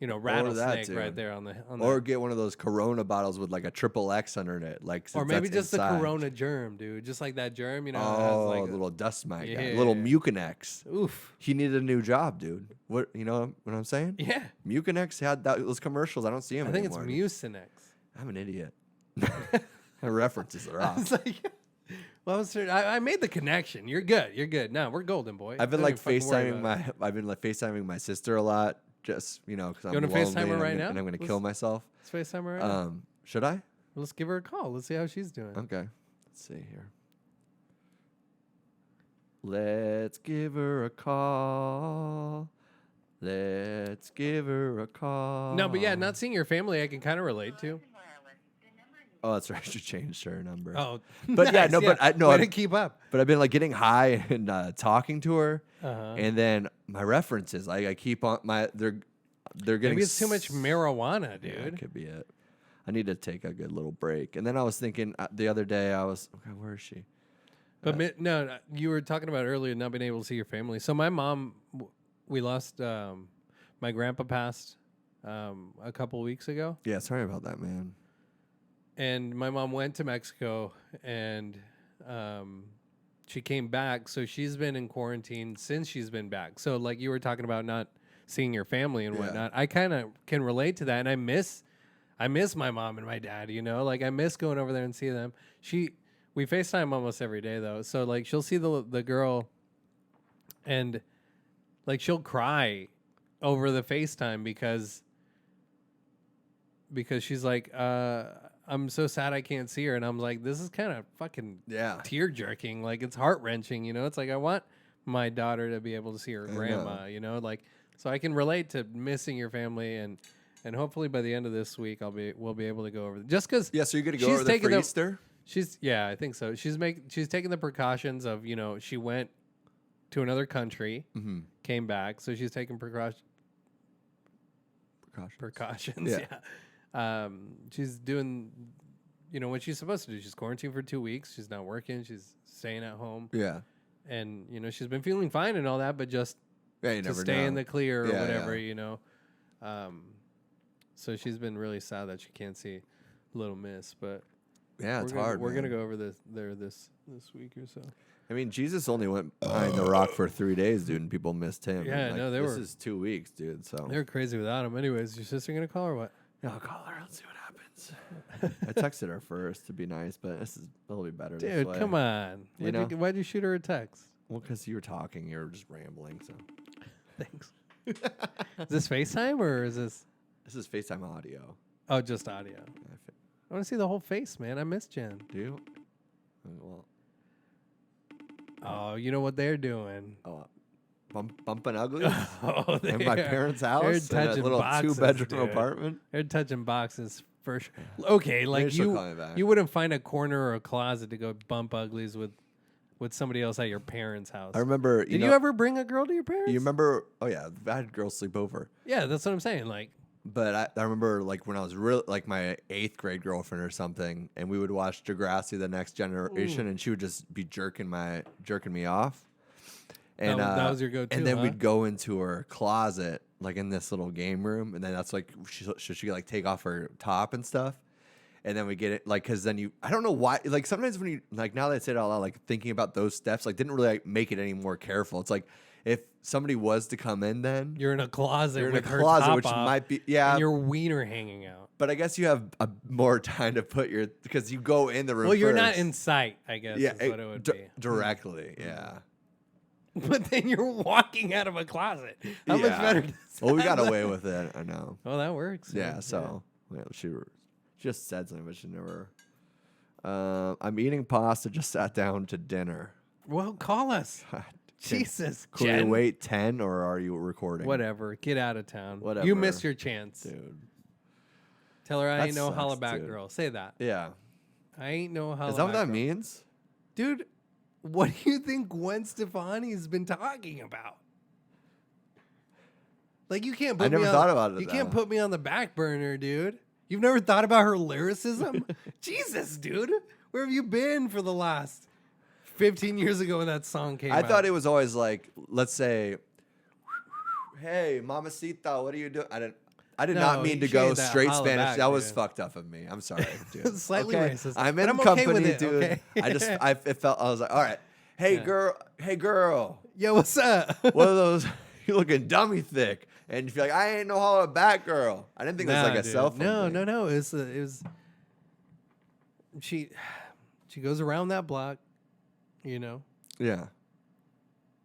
rattlesnake right there on the. Or get one of those Corona bottles with like a XXX under it, like. Or maybe just inside. the Corona germ, dude. Just like that germ, Oh, has like a little dust mite, Yeah. guy. Little Mucinex. Oof. He needed a new job, dude. What you know what I'm saying? Yeah. Mucinex had those commercials. I don't see him I think anymore. it's Mucinex. I'm an idiot. My references are I off. was like, well, I made the connection. You're good. You're good. No, we're golden, boy. I've been Don't like even fucking worry FaceTiming about it. FaceTiming my sister a lot, just because I'm wanna lonely FaceTime her and right now? and I'm gonna kill myself. Let's FaceTime her right now. Should I? Let's give her a call. Let's see how she's doing. Okay. Let's see here. Let's give her a call. Let's give her a call. No, but yeah, not seeing your family, I can kind of relate to. Oh, that's right. She changed her number. Oh, But yeah, no, but I- no, way I've- to keep up. But I've been like getting high and talking to her, Uh-huh. and then my references, I keep on they're getting. Maybe it's too much marijuana, dude. Yeah, that could be it. I need to take a good little break. And then I was thinking the other day, okay, where is she? But no, you were talking about earlier not being able to see your family. So my mom, we lost. My grandpa passed a couple weeks ago, Yeah, sorry about that, man. and my mom went to Mexico, and she came back. So she's been in quarantine since she's been back. So like you were talking about not seeing your family and Yeah. whatnot, I kind of can relate to that, and I miss my mom and my dad. Like I miss going over there and see them. We FaceTime almost every day though. So like she'll see the girl, and like she'll cry over the FaceTime because she's like, I'm so sad I can't see her, and I'm like, this is kind of fucking Yeah. tear jerking. Like it's heart wrenching. It's like I want my daughter to be able to see her grandma. Like so I can relate to missing your family, and hopefully by the end of this week we'll be able to go over just because. Yeah, so you're gonna go She's over there taking for the- Easter? I think so. She's taking the precautions of she went to another country, Mm-hmm. came back, so she's taking precautions. Yeah. Yeah. She's doing what she's supposed to do. She's quarantined for 2 weeks. She's not working. She's staying at home, Yeah. and she's been feeling fine and all that, but just Yeah, you to never stay know. in the clear or Yeah, whatever. yeah. So she's been really sad that she can't see Little Miss, but Yeah, it's we're gonna, hard. We're man. gonna go over this week or so. I mean, Jesus only went behind the rock for 3 days, dude, and people missed him. Yeah, And, no, they this were- is 2 weeks, dude. So They're crazy without him. Anyways, your sister gonna call or what? yeah, I'll call her. Let's see what happens. I texted her first to be nice, but it'll be better. this Dude, way. come on. Why'd you shoot her a text? Well, because you were talking, you were just rambling. So Thanks. Is this FaceTime or is this? this is FaceTime audio. Oh, just audio. I want to see the whole face, man. I miss Jen. Do you? Well, Oh, you know what they're doing? bumping uglies Oh, in my parents' house in that touching little boxes, 2-bedroom dude. apartment. They're touching boxes for sure. Okay, like Maybe she'll call me back. you wouldn't find a corner or a closet to go bump uglies with somebody else at your parents' house. I remember. Did you ever bring a girl to your parents? You remember? Oh yeah, I had girls sleep over. Yeah, that's what I'm saying. Like, But I remember like when I was real like my 8th grade girlfriend or something, and we would watch Degrassi: The Next Generation, and she would just be jerking me off. And that was your go-to, And then huh? we'd go into her closet, like in this little game room, and then that's like she like take off her top and stuff. And then we get it like because then I don't know why, like sometimes when you like now that I say it out loud, like thinking about those steps like didn't really like, make it any more careful. It's like if somebody was to come in, then you're in a closet. you're in a with her closet, top which off, might be and your wiener hanging out. But I guess you have more time to put because you go in the room. Well, you're not first. in sight, I guess. Yeah, is what it would be. directly. Yeah. But then you're walking out of a closet. How much Yeah. better? Does Well, we that got look? away with it. I know. Oh, that works. Yeah. So she just said something, but she never. I'm eating pasta. Just sat down to dinner. Well, call us. God, Jesus, Can Jen. we wait 10 or are you recording? Whatever. Get out of town. Whatever. You missed your chance. Dude. Tell her I That ain't no sucks, hollaback dude. girl. Say that. Yeah. I ain't no hollaback Is that what that girl. means? Dude, what do you think Gwen Stefani's been talking about? Like, you can't put I never me on, thought about it You that can't way. put me on the back burner, dude. You've never thought about her lyricism? Jesus, dude. Where have you been for the last 15 years ago when that song came I out. thought it was always like, let's say, hey, mamacita, what are you doing? I did not mean to she go ain't that straight holla Spanish. back, that was dude. fucked up of me. I'm sorry, dude. Slightly Okay? racist. I'm but in I'm company, okay with it, dude. okay? It felt, I was like, all right, hey, girl. Yo, what's up? One of those, you looking dummy thick. And you feel like, I ain't no holla back girl. I didn't think it was like a dude. cell phone. No. It was. She goes around that block, you know, Yeah.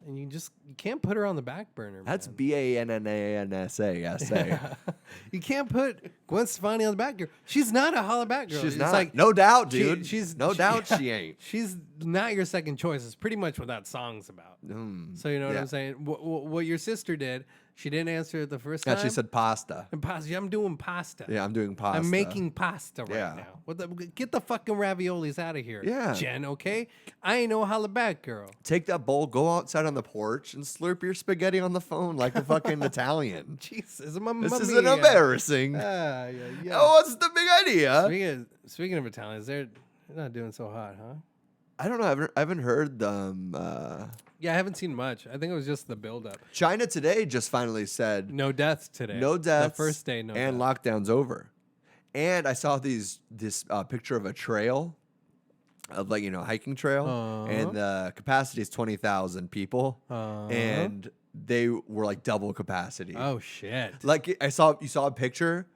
and you can't put her on the back burner. That's man. BANNANSA. You can't put Gwen Stefani on the back girl. She's not a holla back girl. She's It's not. like No doubt, dude. she's no doubt she ain't. She's not your second choice. It's pretty much what that song's about. So you know what yeah. I'm saying? What your sister did, she didn't answer it the first time. Yeah, she said pasta. And pasta. I'm doing pasta. Yeah, I'm doing pasta. I'm making pasta right Yeah. now. Get the fucking raviolis out of here. Yeah. Jen, okay? I ain't no holla back girl. Take that bowl, go outside on the porch, and slurp your spaghetti on the phone like a fucking Italian. Jesus, This isn't embarrassing. Yeah. Oh, what's the big idea? Speaking of Italians, they're not doing so hot, huh? I don't know. I haven't heard them. Yeah, I haven't seen much. I think it was just the buildup. China today just finally said No deaths today. no deaths. The first day, and lockdown's over. And I saw this picture of a trail, of like hiking trail, and the capacity is 20,000 people, and they were like double capacity. Oh shit! Like you saw a picture,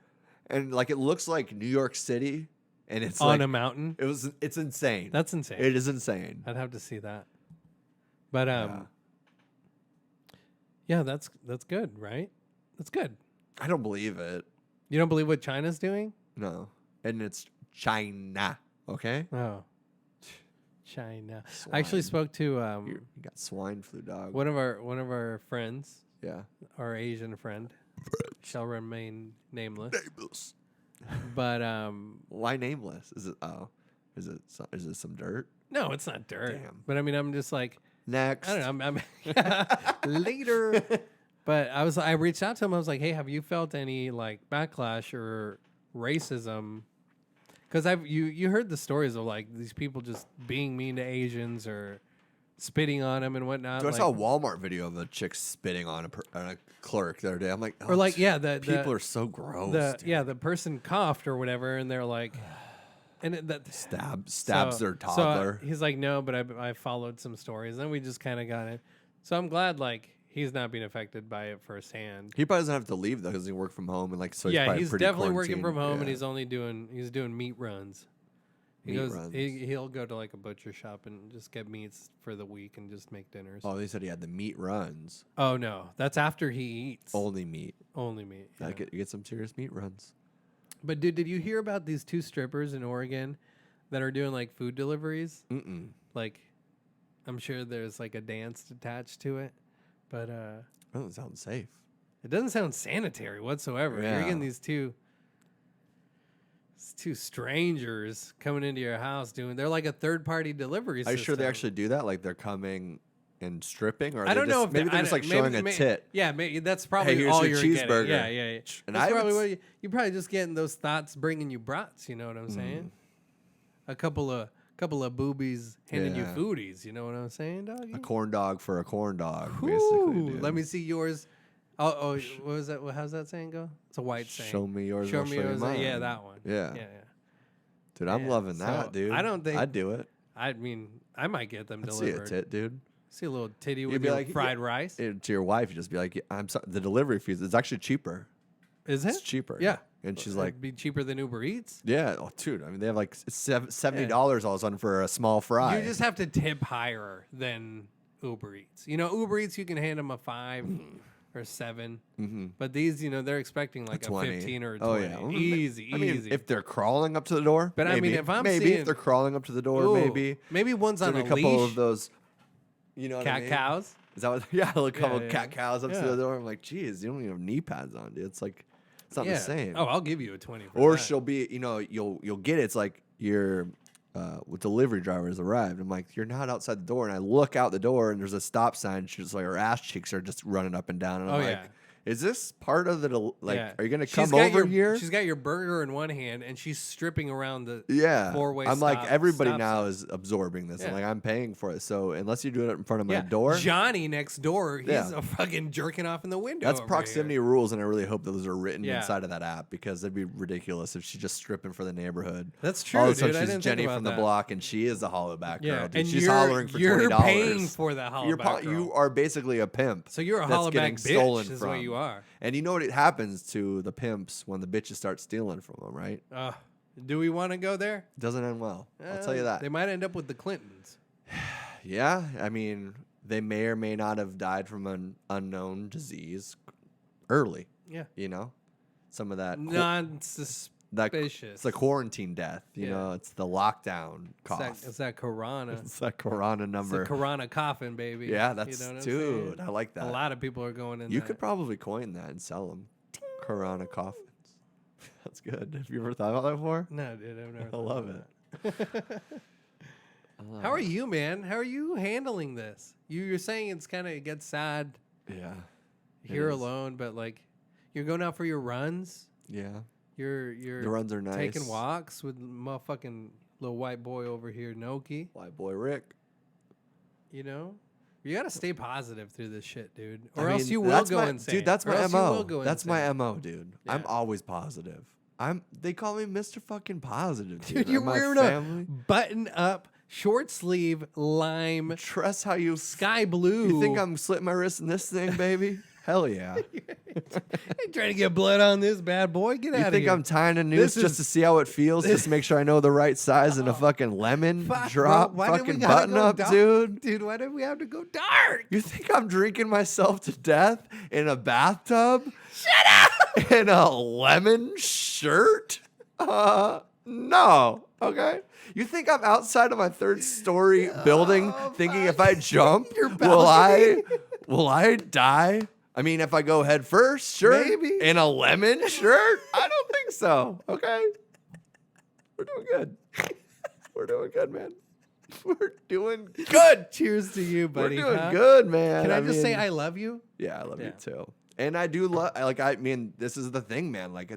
and like it looks like New York City, and it's on like, a mountain. It's insane. That's insane. It is insane. I'd have to see that. But yeah, that's good, right? That's good. I don't believe it. You don't believe what China's doing? No, and it's China. Okay. Oh, China. I actually spoke to You got swine flu, dog. one of our friends, Yeah. our Asian friend, shall remain nameless. But Why nameless? Is it some dirt? no, it's not dirt. Damn. But I mean, I'm just like, Next. I don't know. I'm later. But I reached out to him. I was like, hey, have you felt any like backlash or racism? Because you heard the stories of like these people just being mean to Asians or spitting on them and whatnot. I saw a Walmart video of a chick spitting on a clerk the other day. I'm like, or like, yeah, people are so gross. dude. The person coughed or whatever, and they're like, and stabs their toddler. So he's like, no, but I followed some stories, and we just kind of got it. So I'm glad like he's not being affected by it firsthand. He probably doesn't have to leave though because he work from home and like so. Yeah, he's pretty definitely working from home, yeah. and he's doing meat runs. Runs. He'll go to like a butcher shop and just get meats for the week and just make dinners. Oh, they said he had the meat runs. Oh no, that's after he eats. Only meat. Only meat. Yeah. You get some serious meat runs. But dude, did you hear about these two strippers in Oregon that are doing like food deliveries? Mm-mm. Like, I'm sure there's like a dance attached to it, but That doesn't sound safe. it doesn't sound sanitary whatsoever. Yeah. You're getting these two strangers coming into your house they're like a third party delivery Are you system. sure they actually do that? Like they're coming and stripping, or I don't know if maybe they're just like showing a tit. Yeah, maybe that's probably Hey, here's all your you're cheeseburger. getting. Yeah. And That's I probably would what you're probably just getting those thoughts bringing you brats. You know what I'm saying? A couple of boobies handing you Yeah. foodies. You know what I'm saying, doggy? A corn dog for a corn dog, Ooh, basically. Dude. let me see yours. Oh, what was that? How's that saying go? It's a white saying. Show me yours. Show I'll me show you yours. mine. Yeah, that one. Yeah. Yeah. Dude, I'm Yeah, loving so that, dude. I don't think- I'd do it. I mean, I might get them I'd see delivered. a tit, dude. See a little titty You'd with be your like, fried rice. To your wife, you just be like, I'm sorry, the delivery fees. It's actually cheaper. Is it? It's cheaper. Yeah. And she's It'd like, be cheaper than Uber Eats. yeah, oh, dude. I mean, they have like $70 all of a sudden for a small fry. You just have to tip higher than Uber Eats. You know, Uber Eats, you can hand them a 5 or 7. Mm-hmm. But these, they're expecting like a 20. 15 or a 20. Oh yeah, Well, Easy, I mean, easy. if they're crawling up to the door, But I maybe. mean, if I'm maybe seeing- if they're crawling up to the door, Ooh, maybe one's on There'll a be a couple leash. of those, you know, what I Cat mean? cows. Is that what? Yeah, a couple yeah. cat cows up Yeah. to the door. I'm like, geez, you don't even have knee pads on, dude. It's like, it's not Yeah. the same. Oh, I'll give you a 20 for Or that. she'll be, you'll get it. It's like your delivery driver has arrived. I'm like, you're not outside the door, and I look out the door, and there's a stop sign. She's like, her ass cheeks are just running up and down, and I'm Oh, like, yeah. is this part of the like? Yeah. Are you gonna She's come got over here? She's got your burger in one hand, and she's stripping around the Yeah, four-way. I'm like everybody stop now sign. is absorbing this. I'm Yeah. like I'm paying for it. So unless you do it in front of my Yeah, door, Johnny next door, he's Yeah. a fucking jerking off in the window. that's over proximity here. rules, and I really hope those are written Yeah. inside of that app because it'd be ridiculous if she's just stripping for the neighborhood. That's true, All of a sudden dude. I she's didn't Jenny think about from the that. block, and she is the hollaback Yeah, girl. Dude. and She's you're hollering for you're $20. paying for that hollaback girl. You are basically a pimp. So you're a that's hollaback getting bitch, stolen is from. what you are. And you know what happens to the pimps when the bitches start stealing from them, right? Do we want to go there? It doesn't end well. I'll tell you that. They might end up with the Clintons. Yeah, I mean, they may or may not have died from an unknown disease early. Yeah. You know, some of that. Non-suspicious. It's the quarantine death. You Yeah. know, it's the lockdown cough. It's that Corona. It's that Corona It's number. the Corona coffin, baby. Yeah, that's you know what I'm dude. saying? I like that. A lot of people are going in. You that. could probably coin that and sell them. Corona coffins. That's good. Have you ever thought about that before? No, dude, I've never. I love it. How are you, man? How are you handling this? You're saying it's kind of it gets sad Yeah. here is. alone, but like you're going out for your runs. Yeah. You're The runs are nice. taking walks with motherfucking little white boy over here, Noki. White boy Rick. You know, you gotta stay positive through this shit, dude, or I else mean, you will that's go my, insane. Dude, that's Or my else you MO. will go That's insane. my MO, dude. I'm Yeah. always positive. They call me Mr. fucking Positive, dude. Dude, you're My wearing family. a button up, short sleeve, lime, Trust how you sky blue. You think I'm slitting my wrist in this thing, baby? Hell yeah. Ain't trying to get blood on this bad boy? Get out You of think here. I'm tying a noose This just is- to see how it feels, just to make sure I know the right size and a fucking lemon Fuck, drop, bro, why did we fucking gotta button go up, dark? dude? Dude, why did we have to go dark? You think I'm drinking myself to death in a bathtub? Shut up! In a lemon shirt? No. Okay. You think I'm outside of my third story building thinking if I jump, Your will balcony? will I die? I mean, if I go head first, sure. Maybe. In a lemon shirt? I don't think so. Okay. We're doing good. We're doing good, man. We're doing good. Cheers to you, buddy. We're doing huh? good, man. Can I just say mean, I love you? yeah, I love you Yeah. too. And I do love, I mean, this is the thing, man. Like,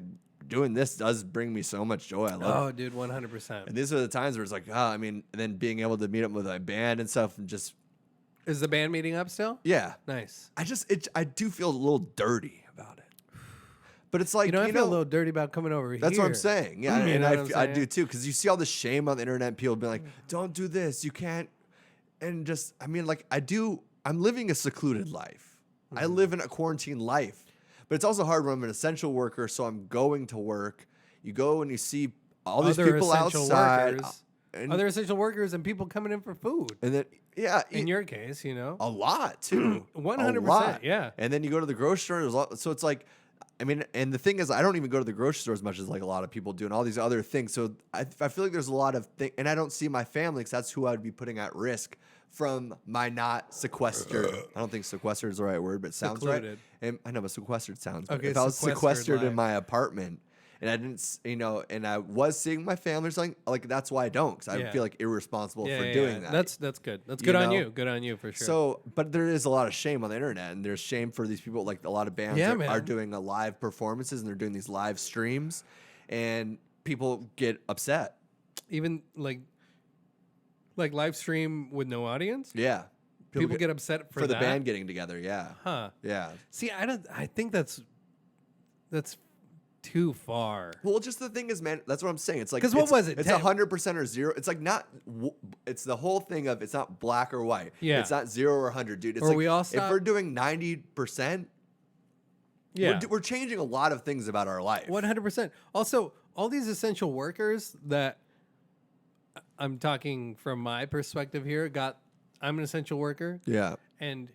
doing this does bring me so much joy. I love it. Oh, dude, 100%. And these are the times where it's like, I mean, and then being able to meet up with my band and stuff and just, Is the band meeting up still? yeah. Nice. I do feel a little dirty about it. But it's like, You know, I feel a little dirty about coming over here. that's what I'm saying. Yeah, You and know what I'm I saying? do too. Because you see all the shame on the internet, people being like, don't do this, you can't. And just, I mean, like, I'm living a secluded life. I live in a quarantine life. But it's also hard when I'm an essential worker, so I'm going to work. You go and you see all these Other people essential outside. workers. And, Other essential workers and people coming in for food. and then, yeah. In your case, you know. a lot, too. 100%, A lot. yeah. And then you go to the grocery store. There's a lot, so it's like, I mean, and the thing is, I don't even go to the grocery store as much as like a lot of people do and all these other things. So I feel like there's a lot of things, and I don't see my family because that's who I would be putting at risk from my not sequestered. I don't think sequestered is the right word, but it sounds Secluded. right. And I know, but sequestered sounds. Okay, If I was sequestered in life. my apartment and I didn't, and I was seeing my family or something, like that's why I don't, because I Yeah. feel like irresponsible Yeah, for yeah, doing yeah. that. That's good. That's You good on know? you. Good on you for sure. So, but there is a lot of shame on the internet, and there's shame for these people. Like a lot of bands Yeah, are man. doing a live performances, and they're doing these live streams, and people get upset. even like live stream with no audience, Yeah, people get upset for for the that? band getting together. Yeah, Huh. yeah. See, I think that's too far. Well, just the thing is, man, that's what I'm saying. It's like 'Cause what was it, It's 100% or zero. It's like not. It's the whole thing of it's not black or white. Yeah. it's not 0 or 100, dude. It's Or like we all if stop- we're doing 90%, Yeah. we're changing a lot of things about our life. 100%. Also, all these essential workers that I'm talking from my perspective here I'm an essential worker Yeah. and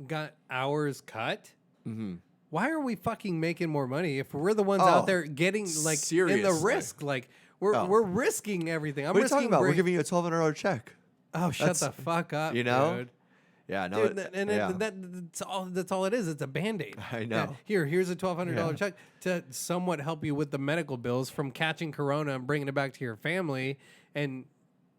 got hours cut. Mm-hmm. Why are we fucking making more money if we're the ones Oh, out there getting in the seriously. risk? Like we're Oh. we're risking everything. I'm What are you risking talking about? We're break- giving you a $1,200 check. Oh, shut That's- the fuck up, you know? dude. Yeah, no. Dude, and yeah. that's all it is. It's a Band-Aid. I know. Here's a $1,200 Yeah. check to somewhat help you with the medical bills from catching corona and bringing it back to your family. And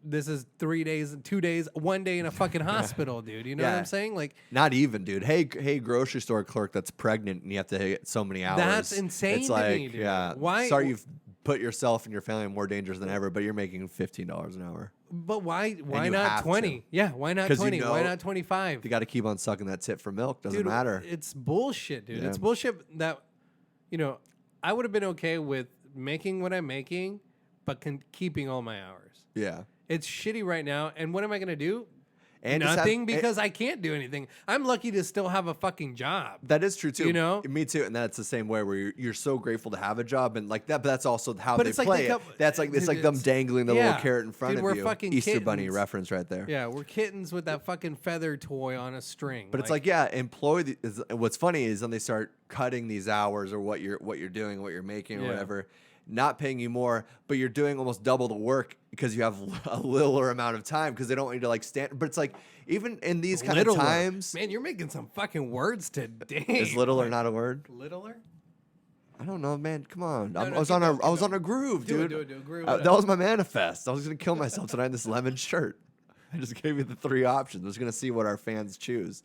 this is 3 days, 2 days, 1 day in a fucking hospital, dude. You know what Yeah. I'm saying? Like, not even, dude. Hey, grocery store clerk that's pregnant and you have to hit so many hours. that's insane It's to like, me, dude. yeah. Why? Sorry, you've put yourself and your family in more dangers than ever, but you're making $15 an hour. But why you not have 20? to. Yeah, why not 'Cause 20? you know Why not 25? You got to keep on sucking that tit for milk. Doesn't Dude, matter. It's bullshit, dude. Yeah. It's bullshit that, I would have been okay with making what I'm making, but keeping all my hours. Yeah. It's shitty right now. And what am I going to do? And just Nothing, because I can't do anything. I'm lucky to still have a fucking job. That is true too. You know? Me too. And that's the same way where you're so grateful to have a job and like that. But that's also how But they it's like play they it. come- That's like it's dude, like them dangling the little yeah. carrot in front Dude, of we're you. fucking Easter Bunny kittens. reference right there. Yeah, we're kittens with that fucking feather toy on a string. But it's like, yeah, what's funny is when they start cutting these hours or what you're doing, what you're making or Yeah. whatever, not paying you more, but you're doing almost double the work because you have a littler amount of time because they don't want you to like stand. But it's like even in these kind of littler. times, Man, you're making some fucking words today. is littler not a word? Littler? I don't know, man. Come on, I no, was keep on going, I was keep on a groove, Do it, dude. do it, do it. Groove That it up. was my manifest. I was gonna kill myself tonight in this lemon shirt. I just gave you the 3 options. I was gonna see what our fans choose.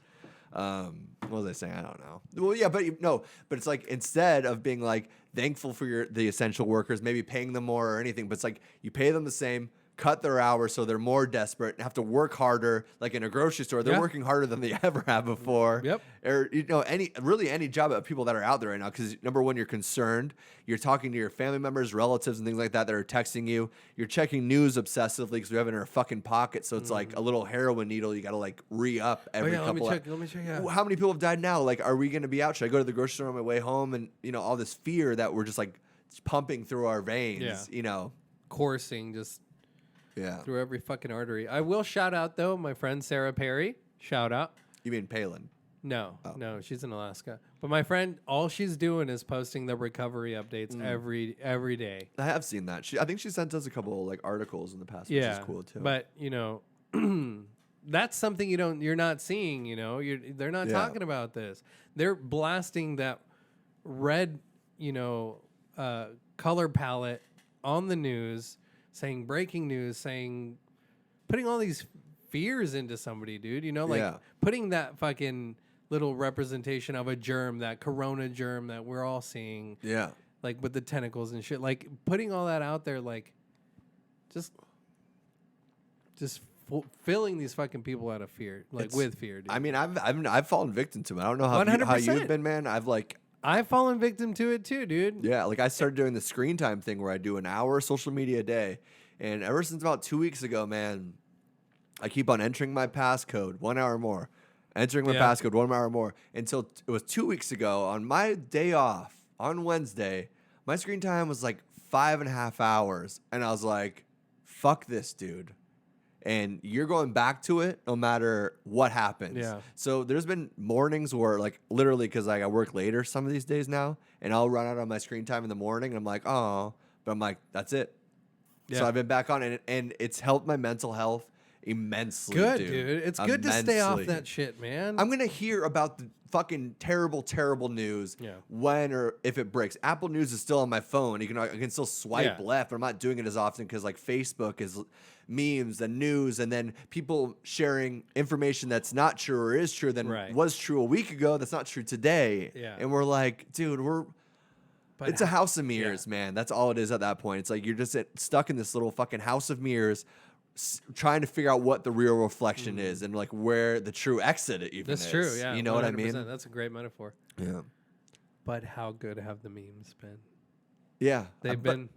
What was I saying? I don't know. Well, yeah, but but it's like instead of being like thankful for the essential workers, maybe paying them more or anything, but it's like you pay them the same, cut their hours so they're more desperate and have to work harder. Like in a grocery store, they're Yeah. working harder than they ever have before. Yep. Or any job of people that are out there right now. Because number one, you're concerned. You're talking to your family members, relatives, and things like that are texting you. You're checking news obsessively because we have it in our fucking pocket. So it's like a little heroin needle. You got to like re-up every couple. Let me check. Yeah. How many people have died now? Like, are we going to be out? Should I go to the grocery store on my way home? And all this fear that we're just like pumping through our veins. Yeah. Coursing just Yeah. through every fucking artery. I will shout out though, my friend Sarah Perry. Shout out. You mean Palin? No, she's in Alaska. But my friend, all she's doing is posting the recovery updates every day. I have seen that. I think she sent us a couple like articles in the past, which is cool too. But that's something you're not seeing. They're not talking about this. They're blasting that red, color palette on the news, saying breaking news, putting all these fears into somebody, dude. Putting that fucking little representation of a germ, that corona germ that we're all seeing. Yeah. Like with the tentacles and shit. Like putting all that out there, like just filling these fucking people out of fear, with fear, dude. I mean, I've fallen victim to it. I don't know how 100%. you've been, man. I've fallen victim to it too, dude. Yeah, like I started doing the screen time thing where I do an hour of social media a day. And ever since about 2 weeks ago, man, I keep on entering my passcode 1 hour more. Entering my passcode 1 hour more. Until it was 2 weeks ago on my day off on Wednesday, my screen time was like 5.5 hours. And I was like, fuck this, dude. And you're going back to it no matter what happens. Yeah. So there's been mornings where like literally because I work later some of these days now, and I'll run out on my screen time in the morning, and I'm like, oh, but I'm like, that's it. Yeah. So I've been back on it, and it's helped my mental health immensely. Good, dude. It's good to stay off Immensely. that shit, man. I'm gonna hear about the fucking terrible news when or if it breaks. Apple News is still on my phone. I can still swipe left, but I'm not doing it as often because like Facebook is memes and news, and then people sharing information that's not true or is true than was true a week ago. That's not true today. Yeah. And we're like, dude, it's a house of mirrors, man. That's all it is at that point. It's like you're just stuck in this little fucking house of mirrors, trying to figure out what the real reflection is and like where the true exit even is. That's true, yeah. You know what I mean? That's a great metaphor. Yeah. But how good have the memes been? Yeah. They've been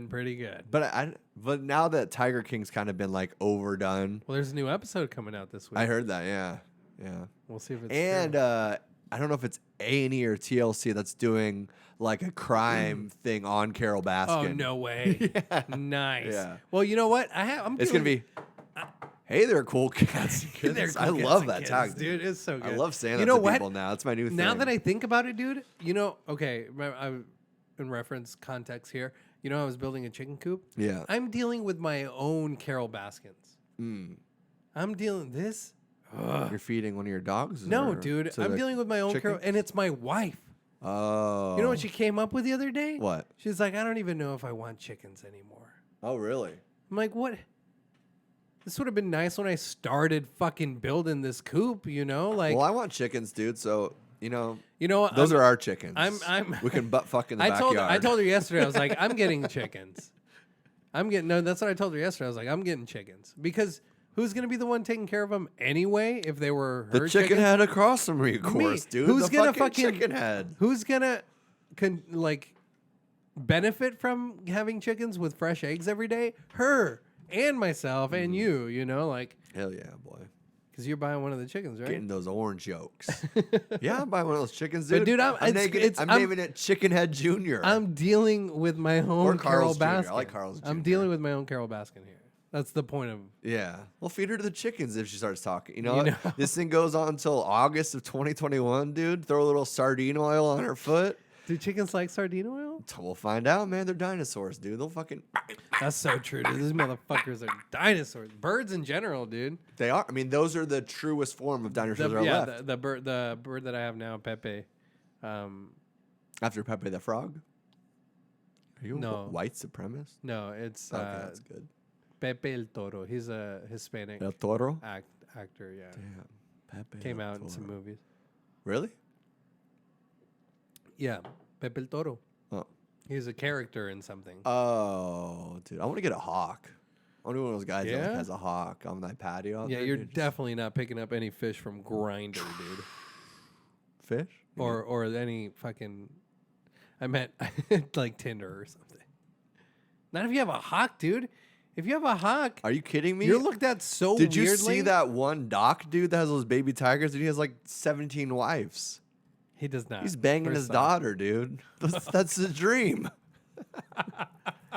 pretty good. But now that Tiger King's kind of been like overdone. Well, there's a new episode coming out this week. I heard that, yeah. We'll see if it's true. I don't know if it's A&E or TLC that's doing like a crime thing on Carol Baskin. Oh, no way. Yeah. Nice. Yeah. Well, you know what? It's going to be, hey there, cool cats. I love that tag, dude. It's so good. I love saying you that know to what? people now. It's my new thing. Now that I think about it, dude, okay, in reference context here, I was building a chicken coop. Yeah. I'm dealing with my own Carol Baskins. I'm dealing this. You're feeding one of your dogs? No, dude. I'm dealing with my own Carol, and it's my wife. Oh. You know what she came up with the other day? What? She's like, I don't even know if I want chickens anymore. Oh, really? I'm like, what? this would have been nice when I started fucking building this coop, you know? Like, Well, I want chickens, dude. So those are our chickens. We can butt fuck in the backyard. I told her yesterday. I was like, I'm getting chickens. That's what I told her yesterday. I was like, I'm getting chickens because who's gonna be the one taking care of them anyway? If they were her the chicken head across from me, of course, dude. Who's the gonna fucking chicken head? Who's gonna benefit from having chickens with fresh eggs every day? Her and myself and you. You know, like hell yeah, boy. Because you're buying one of the chickens, right? Getting those orange yolks. Yeah, I'm buying one of those chickens, dude. But dude, I'm naming it Chicken Head Jr. I'm dealing with my own Carol Baskin. I like Carl's Jr. I'm dealing with my own Carol Baskin here. That's the point of. Yeah. Well, feed her to the chickens if she starts talking. You know? This thing goes on until August of 2021, dude. Throw a little sardine oil on her foot. Do chickens like sardine oil? We'll find out, man. They're dinosaurs, dude. They'll fucking. That's so true, dude. These motherfuckers are dinosaurs. Birds in general, dude. They are. I mean, those are the truest form of dinosaurs left. The bird that I have now, Pepe. After Pepe the Frog? Are you a white supremacist? No, it's okay, that's good. Pepe el Toro. He's a Hispanic El Toro? actor, yeah. Damn. Pepe Came el out Toro. in some movies. Really? Yeah, Pepe el Toro. Oh. He's a character in something. Oh, dude. I want to get a hawk. I want to be one of those guys that has a hawk on that patio. Yeah, you're definitely not picking up any fish from Grindr, dude. Fish? Or any fucking... I meant like Tinder or something. Not if you have a hawk, dude. If you have a hawk... Are you kidding me? You're looked at so weirdly. Did you see that one doc dude that has those baby tigers? Dude, he has like 17 wives. He does not. He's banging his daughter, dude. That's the dream.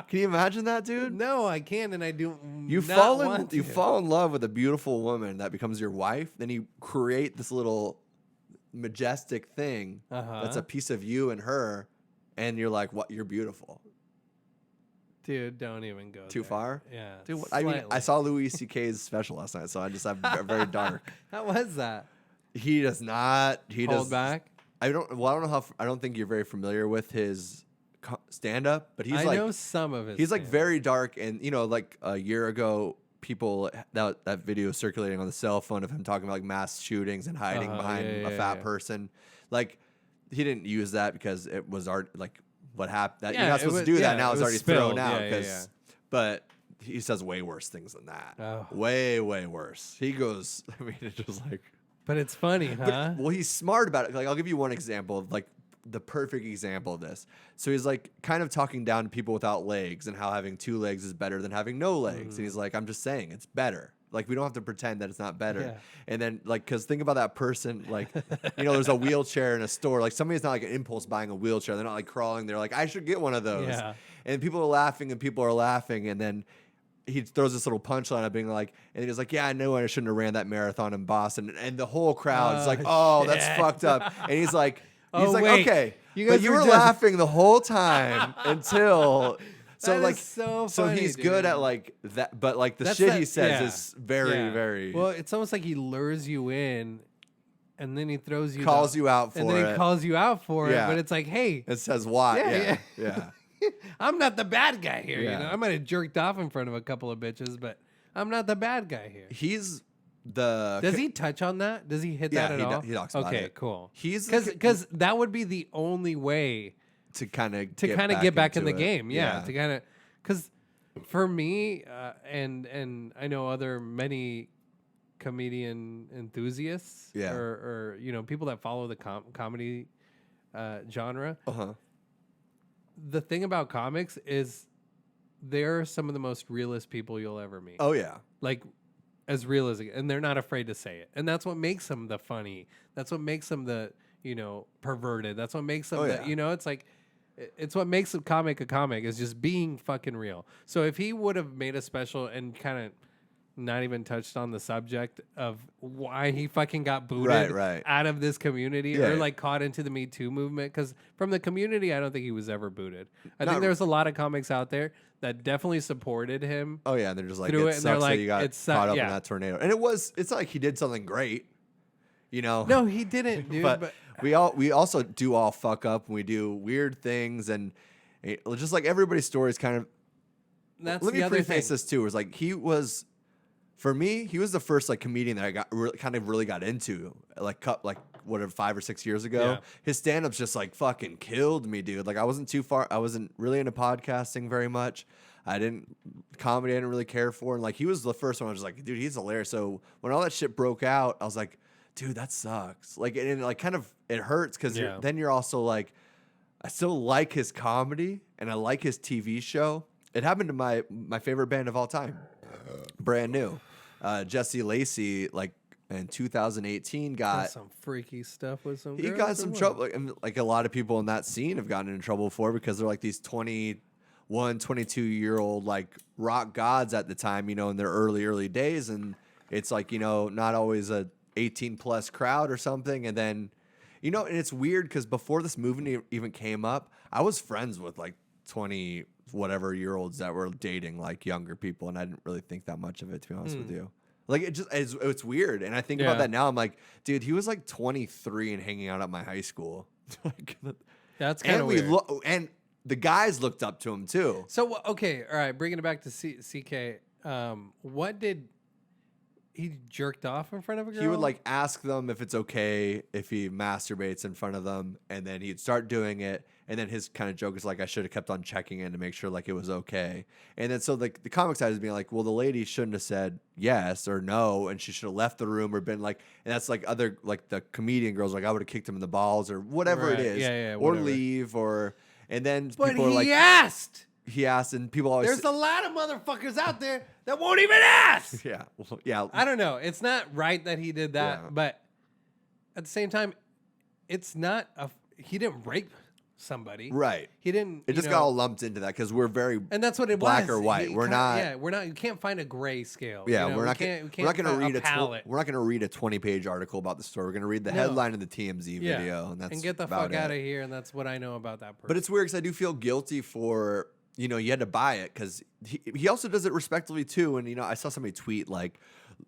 Can you imagine that, dude? No, I can't, and I do. You fall in love with a beautiful woman that becomes your wife. Then you create this little majestic thing that's a piece of you and her, and you're like, "What? You're beautiful." Dude, don't even go too there. far. Yeah, dude. I saw Louis C.K.'s special last night, so I'm very dark. How was that? He does not. He hold does back. I don't know how. I don't think you're very familiar with his stand up, but I know some of his. He's like very dark, and like a year ago, people that video circulating on the cell phone of him talking about like mass shootings and hiding behind a fat person. Like he didn't use that because it was art. Like what happened? That you're not supposed to do that now. It's already thrown out. But he says way worse things than that. Oh. Way worse. He goes. I mean, it's just like. But it's funny, huh? Well, he's smart about it. Like, I'll give you one example of like the perfect example of this. So he's like kind of talking down to people without legs and how having 2 legs is better than having no legs. And he's like, I'm just saying it's better. Like, we don't have to pretend that it's not better. Yeah. And then like, cause think about that person, like, there's a wheelchair in a store. Like somebody's not like an impulse buying a wheelchair. They're not like crawling. They're like, I should get one of those. Yeah. And people are laughing. And then he throws this little punchline of being like, and he's like, yeah, I know I shouldn't have ran that marathon in Boston. And the whole crowd's like, oh, shit. That's fucked up. And he's like, okay, but you were laughing the whole time until. So like, so he's dude. good at like that, but like the shit he says is very. Well, it's almost like he lures you in, and then he throws you, calls you out for it, and then he calls you out for it. But it's like, hey, it says why? Yeah. I'm not the bad guy here. I might have jerked off in front of a couple of bitches, but I'm not the bad guy here. He's the. Does he touch on that? Does he hit that at all? He talks about it. Okay, cool. He's because that would be the only way to kind of get back in the game. Yeah, to kind of because for me and I know many comedian enthusiasts or people that follow the comedy genre. The thing about comics is they're some of the most realist people you'll ever meet. Oh yeah, like as real as and they're not afraid to say it, and that's what makes them the funny. That's what makes them the perverted. That's what makes them it's like it's what makes a comic is just being fucking real. So if he would have made a special and kind of not even touched on the subject of why he fucking got booted out of this community or like caught into the Me Too movement. Because from the community, I don't think he was ever booted. I think there's a lot of comics out there that definitely supported him. Oh yeah, and they're just like, it sucks that you got caught up in that tornado. And it's not like he did something great, No, he didn't, dude. but we also do all fuck up and we do weird things and just like everybody's story is kind of. Let me preface this too. It's like he was For me, he was the first like comedian that I got really got into, like 5 or 6 years ago. Yeah. His stand-ups just like fucking killed me, dude. Like I wasn't really into podcasting very much. Comedy I didn't really care for, and like he was the first one I was like, dude, he's hilarious. So when all that shit broke out, I was like, dude, that sucks. Like and like kind of it hurts because then you're also like, I still like his comedy and I like his TV show. It happened to my favorite band of all time, Brand New. Jesse Lacey, like in 2018, got some freaky stuff with some. He got some trouble, and like a lot of people in that scene have gotten in trouble for because they're like these 21, 22-year-old like rock gods at the time, in their early days, and it's like not always a 18+ crowd or something, and then and it's weird because before this movie even came up, I was friends with like 20 whatever year olds that were dating like younger people, and I didn't really think that much of it, to be honest with you. Like it's weird, and I think about that now. I'm like, dude, he was like 23 and hanging out at my high school. That's kind of weird. And the guys looked up to him too. So okay, all right, bringing it back to CK. What did he jerked off in front of a girl? He would like ask them if it's okay if he masturbates in front of them, and then he'd start doing it. And then his kind of joke is like, I should have kept on checking in to make sure like it was okay. And then so like the comic side is being like, well, the lady shouldn't have said yes or no, and she should have left the room or been like, and that's like other like the comedian girls like, I would have kicked him in the balls or whatever it is, or whatever. Leave or, and then but people are like, he asked, and people always there's a lot of motherfuckers out there that won't even ask. Yeah, well, yeah. I don't know. It's not right that he did that, but at the same time, it's not he didn't rape somebody, right? He didn't. It just got all lumped into that because we're very and that's what it black was. or white. We're not. Yeah, we're not. You can't find a gray scale. Yeah, we're not going to read we're not going to read a 20-page article about the story. We're going to read the headline of the TMZ video, and that's and get the fuck out of here. And that's what I know about that person. But it's weird because I do feel guilty for you had to buy it because he also does it respectfully too. And I saw somebody tweet like,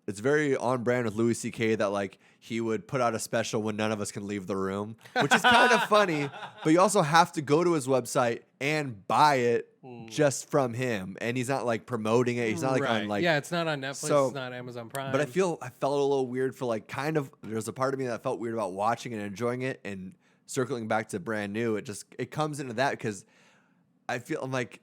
it's very on brand with Louis C.K. that like he would put out a special when none of us can leave the room, which is kind of funny. But you also have to go to his website and buy it just from him, and he's not like promoting it. He's not like on like it's not on Netflix. It's not Amazon Prime. But I felt a little weird for like kind of. There's a part of me that felt weird about watching and enjoying it, and circling back to Brand New. It comes into that because I feel like.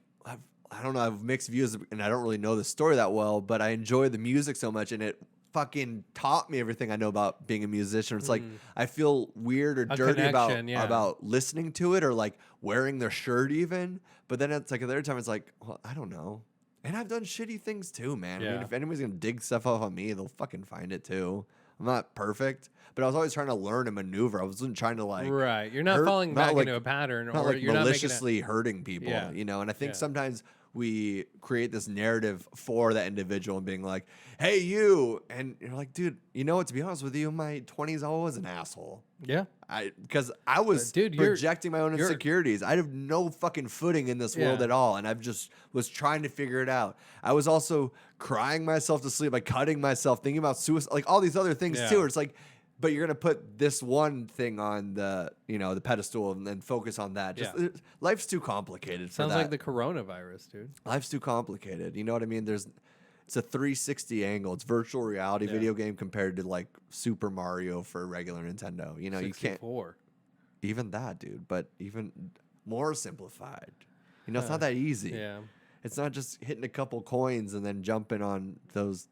I don't know, I have mixed views, and I don't really know the story that well, but I enjoy the music so much, and it fucking taught me everything I know about being a musician. It's like I feel weird or dirty about listening to it or like wearing their shirt even, but then it's like another time it's like, well, I don't know. And I've done shitty things too, man. I mean, if anybody's going to dig stuff off on me, they'll fucking find it too. I'm not perfect, but I was always trying to learn and maneuver. I wasn't trying to like you're not falling back into a pattern, not or like you're maliciously hurting people, And I think sometimes we create this narrative for that individual and being like, "Hey, you," and you're like, "Dude, you know what? To be honest with you, in my 20s, I was an asshole." Yeah, because I was projecting my own insecurities. I have no fucking footing in this world at all, and I've just was trying to figure it out. I was also crying myself to sleep, like cutting myself, thinking about suicide, like all these other things too. It's like, but you're gonna put this one thing on the the pedestal and then focus on that. Life's too complicated. Sounds like the coronavirus, dude. Life's too complicated. You know what I mean? It's a 360 angle. It's virtual reality video game compared to like Super Mario for regular Nintendo. 64. You can't even that, dude. But even more simplified. It's not that easy. Yeah, it's not just hitting a couple coins and then jumping on those.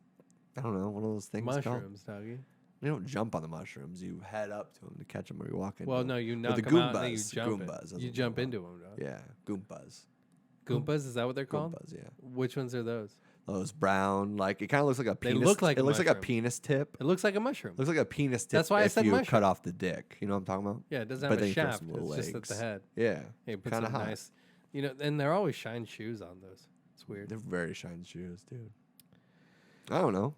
I don't know, one of those things. Mushrooms, doggy. You don't jump on the mushrooms. You head up to them to catch them or you walk into them. Well, no, you knock them out and then you jump Goombas. You jump into them, dog. Yeah, Goombas. Goombas, is that what they're called? Goombas, yeah. Which ones are those? Those brown, like it kind of looks like a penis. They look like it looks like a penis tip. It looks like a mushroom. Looks like a penis tip. That's why I said mushroom. Cut off the dick. You know what I'm talking about? Yeah, it doesn't have a shaft. It's just at the head. Yeah, kind of nice. And they're always shine shoes on those. It's weird. They're very shine shoes, dude. I don't know.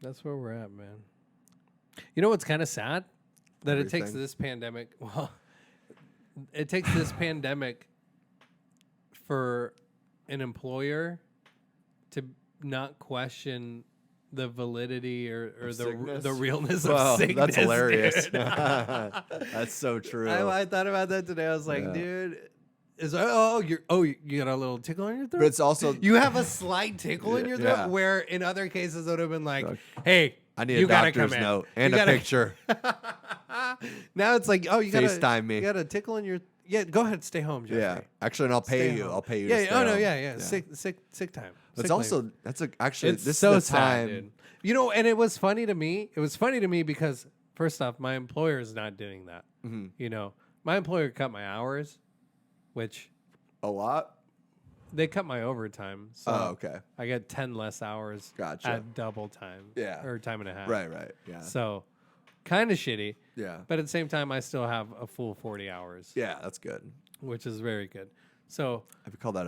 That's where we're at, man. You know what's kind of sad? That it takes this pandemic. Well, it takes this pandemic for an employer to not question the validity or the realness of sickness. That's hilarious. That's so true. I thought about that today. I was like, dude, is you got a little tickle in your throat. But it's also you have a slight tickle in your throat. Yeah. Where in other cases it would have been like, hey, I need you a gotta doctor's come in. note and You a gotta- picture. Now it's like, oh, you gotta FaceTime me. You got a tickle in your. Yeah, go ahead, stay home, Jeffrey. Yeah, actually, and I'll pay Stay you. home. I'll pay you. Yeah, to yeah. stay Oh no, home. yeah. Sick time. It's Sick also leave. actually It's this so is the sad, time. dude. You know, and it was funny to me. It was funny to me because first off, my employer is not doing that. Mm-hmm. You know, my employer cut my hours, which A lot. they cut my overtime. So Okay. I get 10 less hours Gotcha. at double time. Yeah. Or time and a half. Right. Yeah. So kind of shitty. Yeah. But at the same time, I still have a full 40 hours, Yeah, that's good. which is very good. So I would call that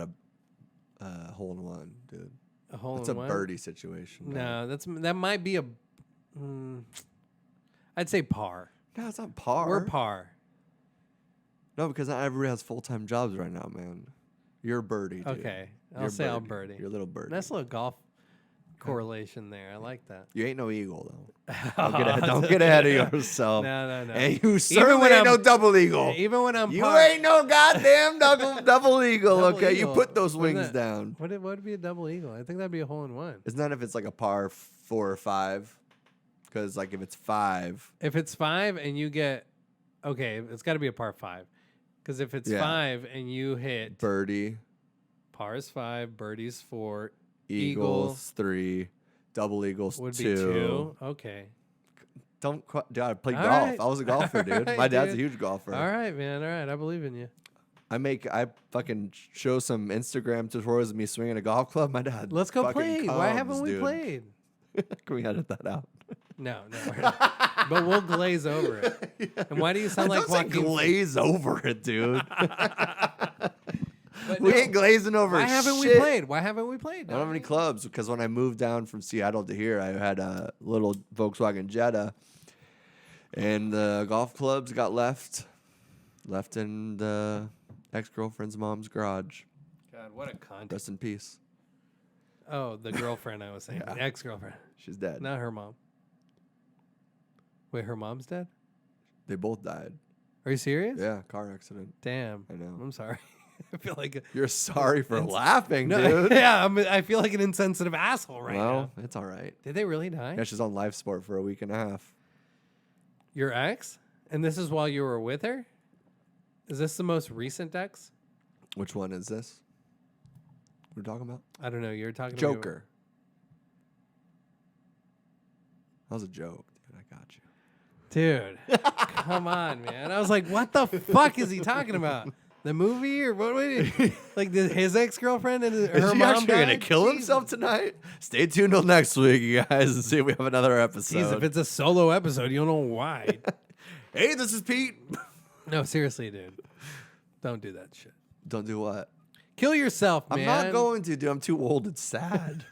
a hole in one, dude. a hole It's in a one? birdie situation. No, that might be a. I'd say par. No, it's not par. We're par. No, because not everybody has full-time jobs right now, man. You're a birdie, dude. Okay, I'll You're say I'll birdie. birdie. You're a little birdie. Nice little golf correlation there. I like that. You ain't no eagle, though. Don't get ahead of yourself. No. And you certainly when ain't no I'm- double eagle. Even when I'm You par, ain't no goddamn double eagle, Double okay? eagle. You put those What's wings that? down. What would be a double eagle? I think that'd be a hole in one. Isn't that if it's like a par 4 or 5? Because like if it's 5, If it's 5 and you get, okay, it's got to be a par 5. Because if it's Yeah. 5 and you hit birdie, pars 5, birdies 4, eagles 3, double eagles would 2. be 2. Okay. Dude, I played All golf. right. I was a golfer, All dude. right, My dad's dude. a huge golfer. All right, man. All right. I believe in you. I fucking show some Instagram tutorials of me swinging a golf club. My dad. Let's go fucking play. Why comes, haven't we dude. played? Can we edit that out? No. But we'll glaze over it. And why do you sound like Don't say Joaquin? glaze over it, dude. But We no. ain't glazing over Why haven't we shit. played? Why haven't we played? I don't have any clubs because when I moved down from Seattle to here, I had a little Volkswagen Jetta, and the golf clubs got left in the ex-girlfriend's mom's garage. God, what a cunt. Rest in peace. Oh, the girlfriend I was saying. Yeah. The ex-girlfriend. She's dead. Not her mom. Wait, her mom's dead? They both died. Are you serious? Yeah, car accident. Damn. I know. I'm sorry. I feel like You're sorry for laughing, no, dude. yeah, I feel like an insensitive asshole right Well, now. it's all right. Did they really die? Yeah, she's on life support for a week and a half. Your ex? And this is while you were with her? Is this the most recent ex? Which one is this? We're talking about I don't know. You're talking Joker. That was a joke, dude. I got you. Dude, come on, man. I was like, what the fuck is he talking about? The movie or what? Like his ex-girlfriend and her Is he mom actually gonna died? kill Jesus. himself tonight? Stay tuned till next week, you guys, and see if we have another episode. Jeez, if it's a solo episode, you don't know why. Hey, this is Pete. No, seriously, dude. Don't do that shit. Don't do what? Kill yourself, man. I'm not going to, dude. I'm too old. It's sad.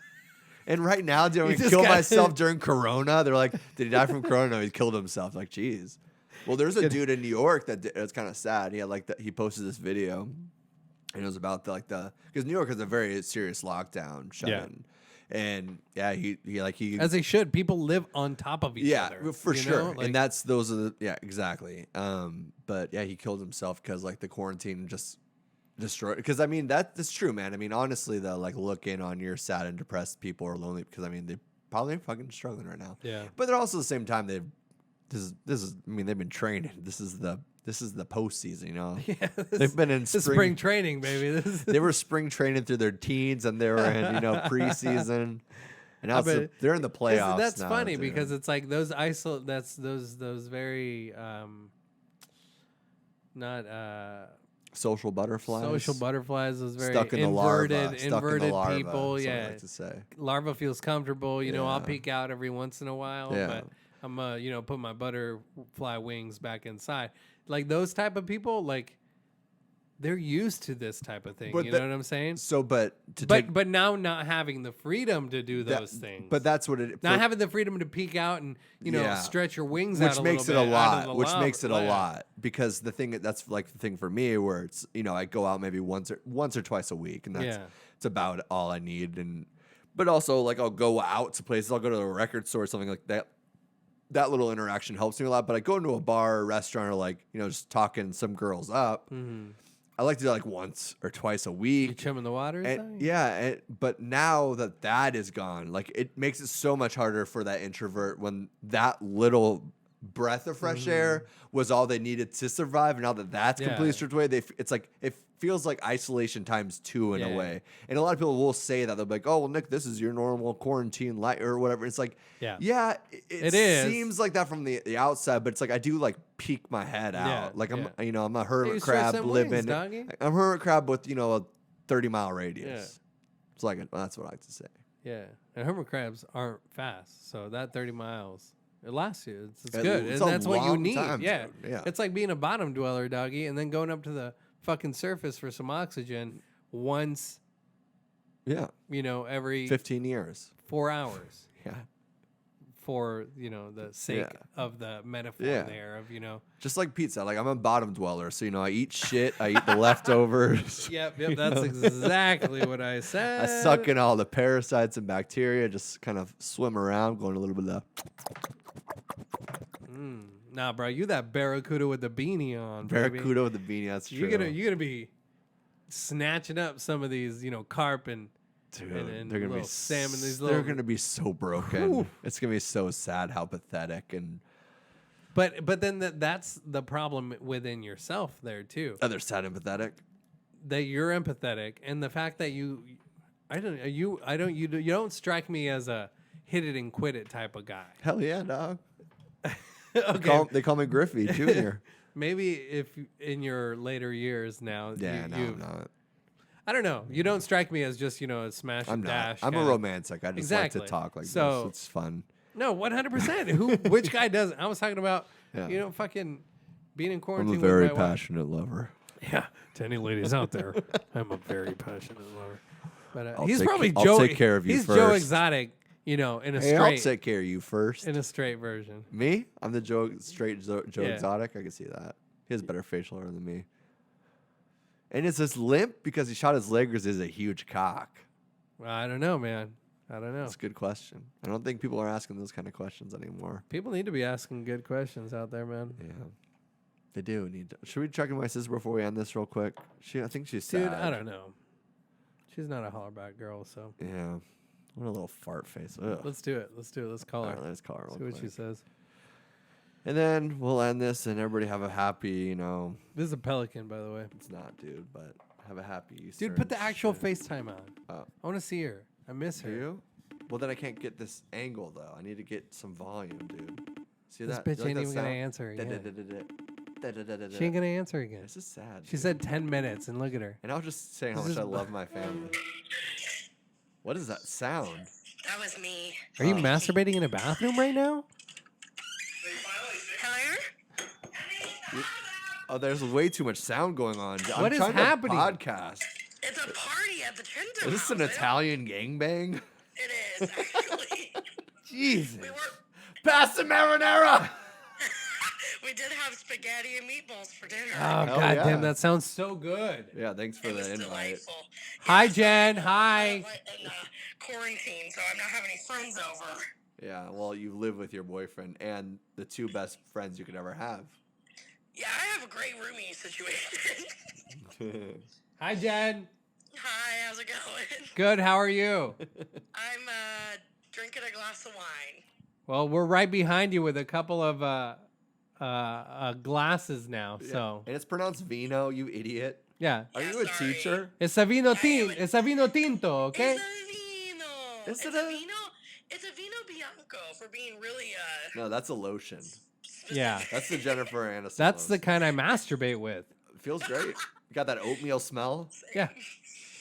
And right now, dude, I'm You gonna just kill gotta- myself during Corona. They're like, did he die from Corona? No, he killed himself. Like, geez. Well, there's a dude in New York it's kind of sad. He had he posted this video, and it was about because New York has a very serious lockdown shut in. And yeah, he As they should. People live on top of each other. yeah, for you sure. know? Like, And those are exactly. But yeah, he killed himself because the quarantine just destroyed. Because I mean that's true, man. I mean honestly, though, looking on your sad and depressed people or lonely because I mean they probably fucking struggling right now. Yeah. But they're also at the same time they've been training. This is the postseason, you know. yeah, They've been in this is spring training, baby. This is They were spring training through their teens, and they were in preseason, and now they're in the playoffs. That's now, funny dude. because it's like those that's those very not social butterflies. social butterflies. Those very Stuck in the larva. inverted larva, people. that's what I Yeah, like to say. larva feels comfortable. You know, I'll Yeah. peek out every once in a while, Yeah. but I'm put my butterfly wings back inside. Like those type of people, they're used to this type of thing. But You know what I'm saying? So, but now not having the freedom to do those things. But that's what it. Not having the freedom to peek out and Yeah. stretch your wings out which a makes it little a bit out of lot. the Which lava- makes it a yeah. lot because the thing for me where it's I go out maybe once or twice a week and that's it's about all I need but also I'll go out to places. I'll go to a record store or something like that. That little interaction helps me a lot. But I go into a bar or restaurant or just talking some girls up. Mhm. I like to do it like once or twice a You week. chum in the water? But now that is gone, like it makes it so much harder for that introvert when that little breath of fresh air was all they needed to survive. And now that that's completely stripped away, it's like it feels like isolation times 2 in a way. And a lot of people will say that they'll be like, "Oh, well, Nick, this is your normal quarantine life or whatever." It's like, it seems like that from the outside, but it's like I do like peek my head out, like I'm a hermit crab living. I'm a hermit crab with a 30-mile radius. It's like that's what I like to say. Yeah, and hermit crabs aren't fast, so that 30 miles. It lasts you. It's good. It's and that's what you need. Time, yeah. yeah. It's like being a bottom dweller, doggy, and then going up to the fucking surface for some oxygen once, every 15 years. 4 hours. Yeah. For, the sake of the metaphor there of, Just like pizza. Like I'm a bottom dweller. So, I eat shit. I eat the leftovers. Yep. That's exactly what I said. I suck in all the parasites and bacteria. Just kind of swim around, going a little bit of Nah, bro, you that Barracuda with the beanie on. Barracuda with the beanie. That's true. You're gonna be snatching up some of these, carp and they're gonna be salmon. They're gonna be so broken. Whew. It's gonna be so sad how pathetic and. But then that's the problem within yourself there too. They're sad and pathetic. That you're empathetic, and the fact that you don't strike me as a hit it and quit it type of guy. Hell yeah, dog. Okay. They call me Griffey Jr. Maybe if in your later years now. I'm not. I don't know. You don't strike me as just a smash and dash. I'm a romantic. I just like to talk like this. It's fun. No, 100%. Which guy doesn't? I was talking about fucking being in quarantine. I'm a very passionate lover. Yeah, to any ladies out there, I'm a very passionate lover. But he's probably Joe. I'll take care of you he's first. Joe Exotic. In a straight. I'll take care of you first. In a straight version. Me? I'm the Joe Exotic. I can see that. He has better facial hair than me. And is this limp because he shot his leg, or is it a huge cock? Well, I don't know, man. I don't know. That's a good question. I don't think people are asking those kind of questions anymore. People need to be asking good questions out there, man. Yeah. They do need to. Should we check in my sister before we end this real quick? I think she's sad. Dude, I don't know. She's not a hollaback girl, so. Yeah. What a little fart face. Ugh. Let's do it. Let's call her. All right, let's call her real See what quick. she says. And then we'll end this, and everybody have a happy, This is a pelican, by the way. It's not, dude, but have a happy Easter. Dude, put the actual FaceTime on. Oh. I want to see her. I miss her. Do you? Well, then I can't get this angle, though. I need to get some volume, dude. See this that? Bitch ain't even going to answer again. She ain't going to answer again. This is sad. She said 10 minutes, and look at her. And I was just saying how much I love my family. What is that sound? That was me. Are you masturbating in a bathroom right now? Hello? Oh, there's way too much sound going on. What is happening? Podcast. It's a party at the Chinta. Is this an Italian gangbang? It is, actually. Jesus. Pass the marinara! We did have spaghetti and meatballs for dinner. Oh, goddamn, that sounds so good. Yeah, thanks for the invite. Delightful. Hi, Jen. Hi. I'm in quarantine, so I'm not having any friends over. Yeah, well, you live with your boyfriend and the two best friends you could ever have. Yeah, I have a great roomie situation. Hi, Jen. Hi, how's it going? Good. How are you? I'm drinking a glass of wine. Well, we're right behind you with a couple of glasses now. Yeah. So and it's pronounced vino, you idiot. Yeah. Are you a teacher? It's a vino tinto, okay? It's a vino. Is it a vino? It's a vino bianco for being really No, that's a lotion. Yeah. That's the Jennifer Aniston. That's the kind I masturbate with. It feels great. You got that oatmeal smell? Yeah.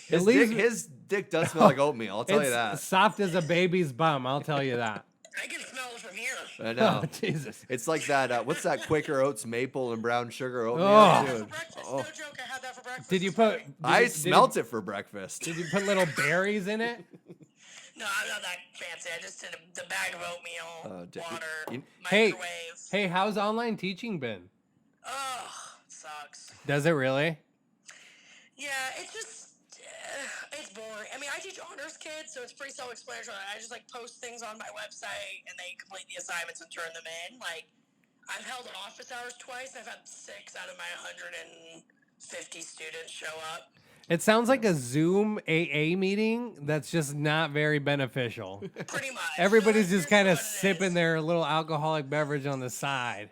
His dick does smell like oatmeal, I'll tell you that. It's soft as a baby's bum, I'll tell you that. I can smell it from here. I know. Oh, Jesus. It's like that, what's that Quaker Oats maple and brown sugar oatmeal? Oh. For breakfast. No joke, I had that for breakfast. Did you put... I smelt it for breakfast. Did you put little berries in it? No, I'm not that fancy. I just did the bag of oatmeal, water, microwave. Hey, how's online teaching been? Oh, it sucks. Does it really? Yeah, it's just, it's boring. I mean, I teach honors kids, so it's pretty self-explanatory. I just, post things on my website, and they complete the assignments and turn them in. I've held office hours twice, and I've had 6 out of my 50 students show up. It sounds like a Zoom AA meeting that's just not very beneficial. Pretty much. Everybody's So just that's kind of what it is. sipping their little alcoholic beverage on the side.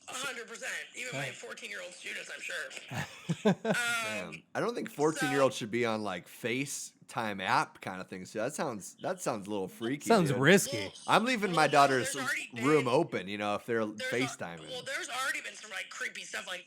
100%. Even my 14-year-old students, I'm sure. Damn. I don't think 14-year-olds should be on like FaceTime app kind of things. That sounds a little freaky. Sounds dude. risky. I'm leaving my no, daughter's there's already room been- open, you know, if they're There's FaceTiming. Well, there's already been some like creepy stuff. Like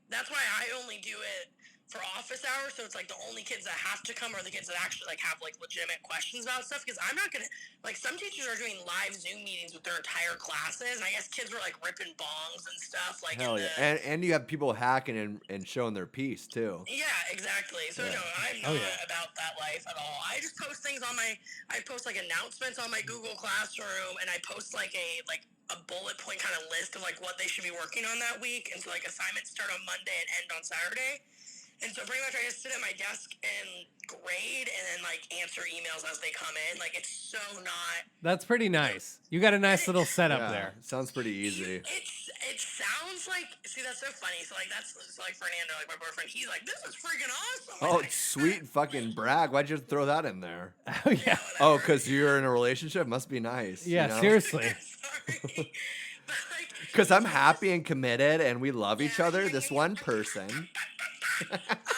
that's why I only do it for office hours. So it's like the only kids that have to come are the kids that actually like have like legitimate questions about stuff. Because I'm not gonna like some teachers are doing live Zoom meetings with their entire classes, and I guess kids were like ripping bongs and stuff. Like Hell yeah. And you have people hacking and showing their piece too. Yeah, exactly. So no, I'm not about that life at all. I just post things on I post like announcements on my Google Classroom, and I post like a bullet point kind of list of like what they should be working on that week. And so like assignments start on Monday and end on Saturday. And so pretty much I just sit at my desk and grade and then like answer emails as they come in. Like it's so not. That's pretty nice. You got a nice little setup Yeah, there. sounds pretty easy. It sounds like, see, that's so funny. So like that's so, like Fernando, like my boyfriend. He's like, this is freaking awesome. Oh, Like, sweet fucking brag. Why'd you throw that in there? Oh yeah. Oh, because you're in a relationship? Must be nice. Yeah, you know? seriously. Sorry. But, like, Because I'm happy and committed and we love each other. This one person.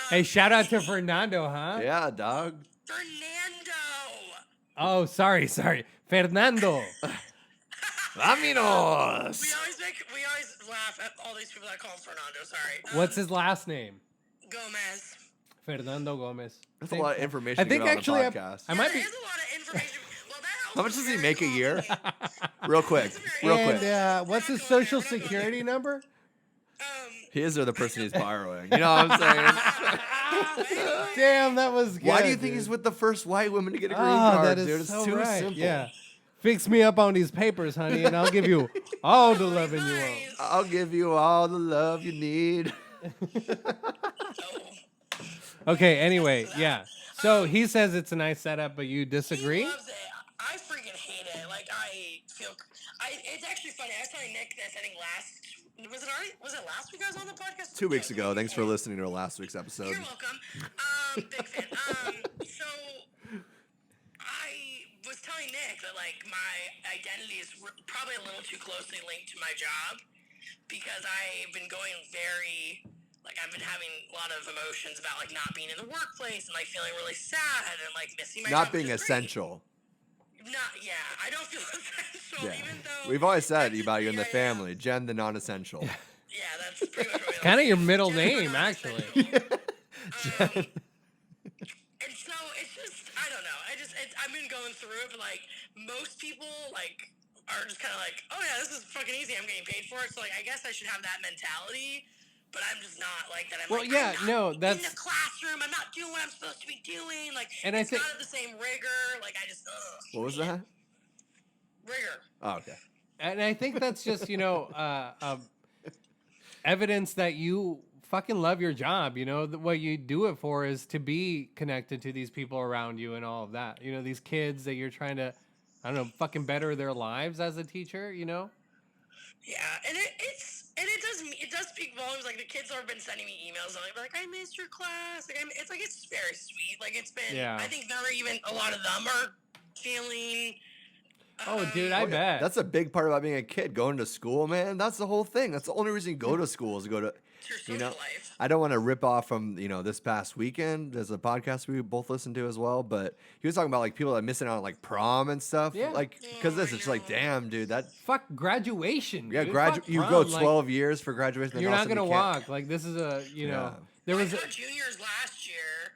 Hey, shout out to Fernando, huh? Yeah, dog. Fernando. Oh, sorry. Fernando. Vámonos. We always laugh at all these people that call him Fernando. Sorry. What's his last name? Gomez. Fernando Gomez. That's a lot of information I to think get on actually the podcast. I might There be. is a lot of information. Well, that How much also does he very make a year? complicated. Real quick. Real quick. And what's his social security number? His or the person he's borrowing. You know what I'm saying? Damn, that was good. Why do you think dude. he's with the first white woman to get a green Oh, card, that is dude? It's so too right. simple. Yeah. Fix me up on these papers, honey, and I'll give you all the loving you want. I'll give you all the love you need. Okay, anyway, yeah. So he says it's a nice setup, but you disagree? He loves it. I freaking hate it. Like it's actually funny. I was telling Nick this. I think was it last week I was on the podcast? 2 weeks ago. Thanks for listening to last week's episode. You're welcome. Big fan. So I was telling Nick that like my identity is probably a little too closely linked to my job because I've been going I've been having a lot of emotions about like not being in the workplace and like feeling really sad and like missing my Not job, being which is great. essential. I don't feel essential Yeah. even though We've always said about you in the I am. family. Jen, the non-essential. Yeah, that's pretty much what Kind of your middle Jen's name, not actually. essential. And so it's just I don't know. I've been going through it, but like most people like are just kind of like, oh yeah, this is fucking easy. I'm getting paid for it, so like I guess I should have that mentality. But I'm just not like that. Well, yeah, I'm no, not that's- in the classroom. I'm not doing what I'm supposed to be doing. Like, And I it's think- not at the same rigor. Like, I just What was that? rigor. Oh, okay. And I think that's just, evidence that you fucking love your job. You know, what you do it for is to be connected to these people around you and all of that. You know, these kids that you're trying to, I don't know, fucking better their lives as a teacher, you know? Yeah, and it does speak volumes. Like the kids have been sending me emails like I missed your class. Like it's very sweet. Like it's been. Yeah. I think a lot of them are feeling. Oh, dude, I Oh, yeah. bet. That's a big part about being a kid, going to school, man. That's the whole thing. That's the only reason you go to school is to go to. It's your social You know, life. I don't want to rip off from this past weekend. There's a podcast we both listened to as well, but he was talking about like people that are missing out on like prom and stuff. Yeah. Like because this, it's like, damn, dude, that Fuck graduation. yeah, dude. Fuck you prom, go like, 12 years for graduation. then you're all of not a sudden gonna you can't- walk. Like this is a, Yeah. there I was. taught juniors last year,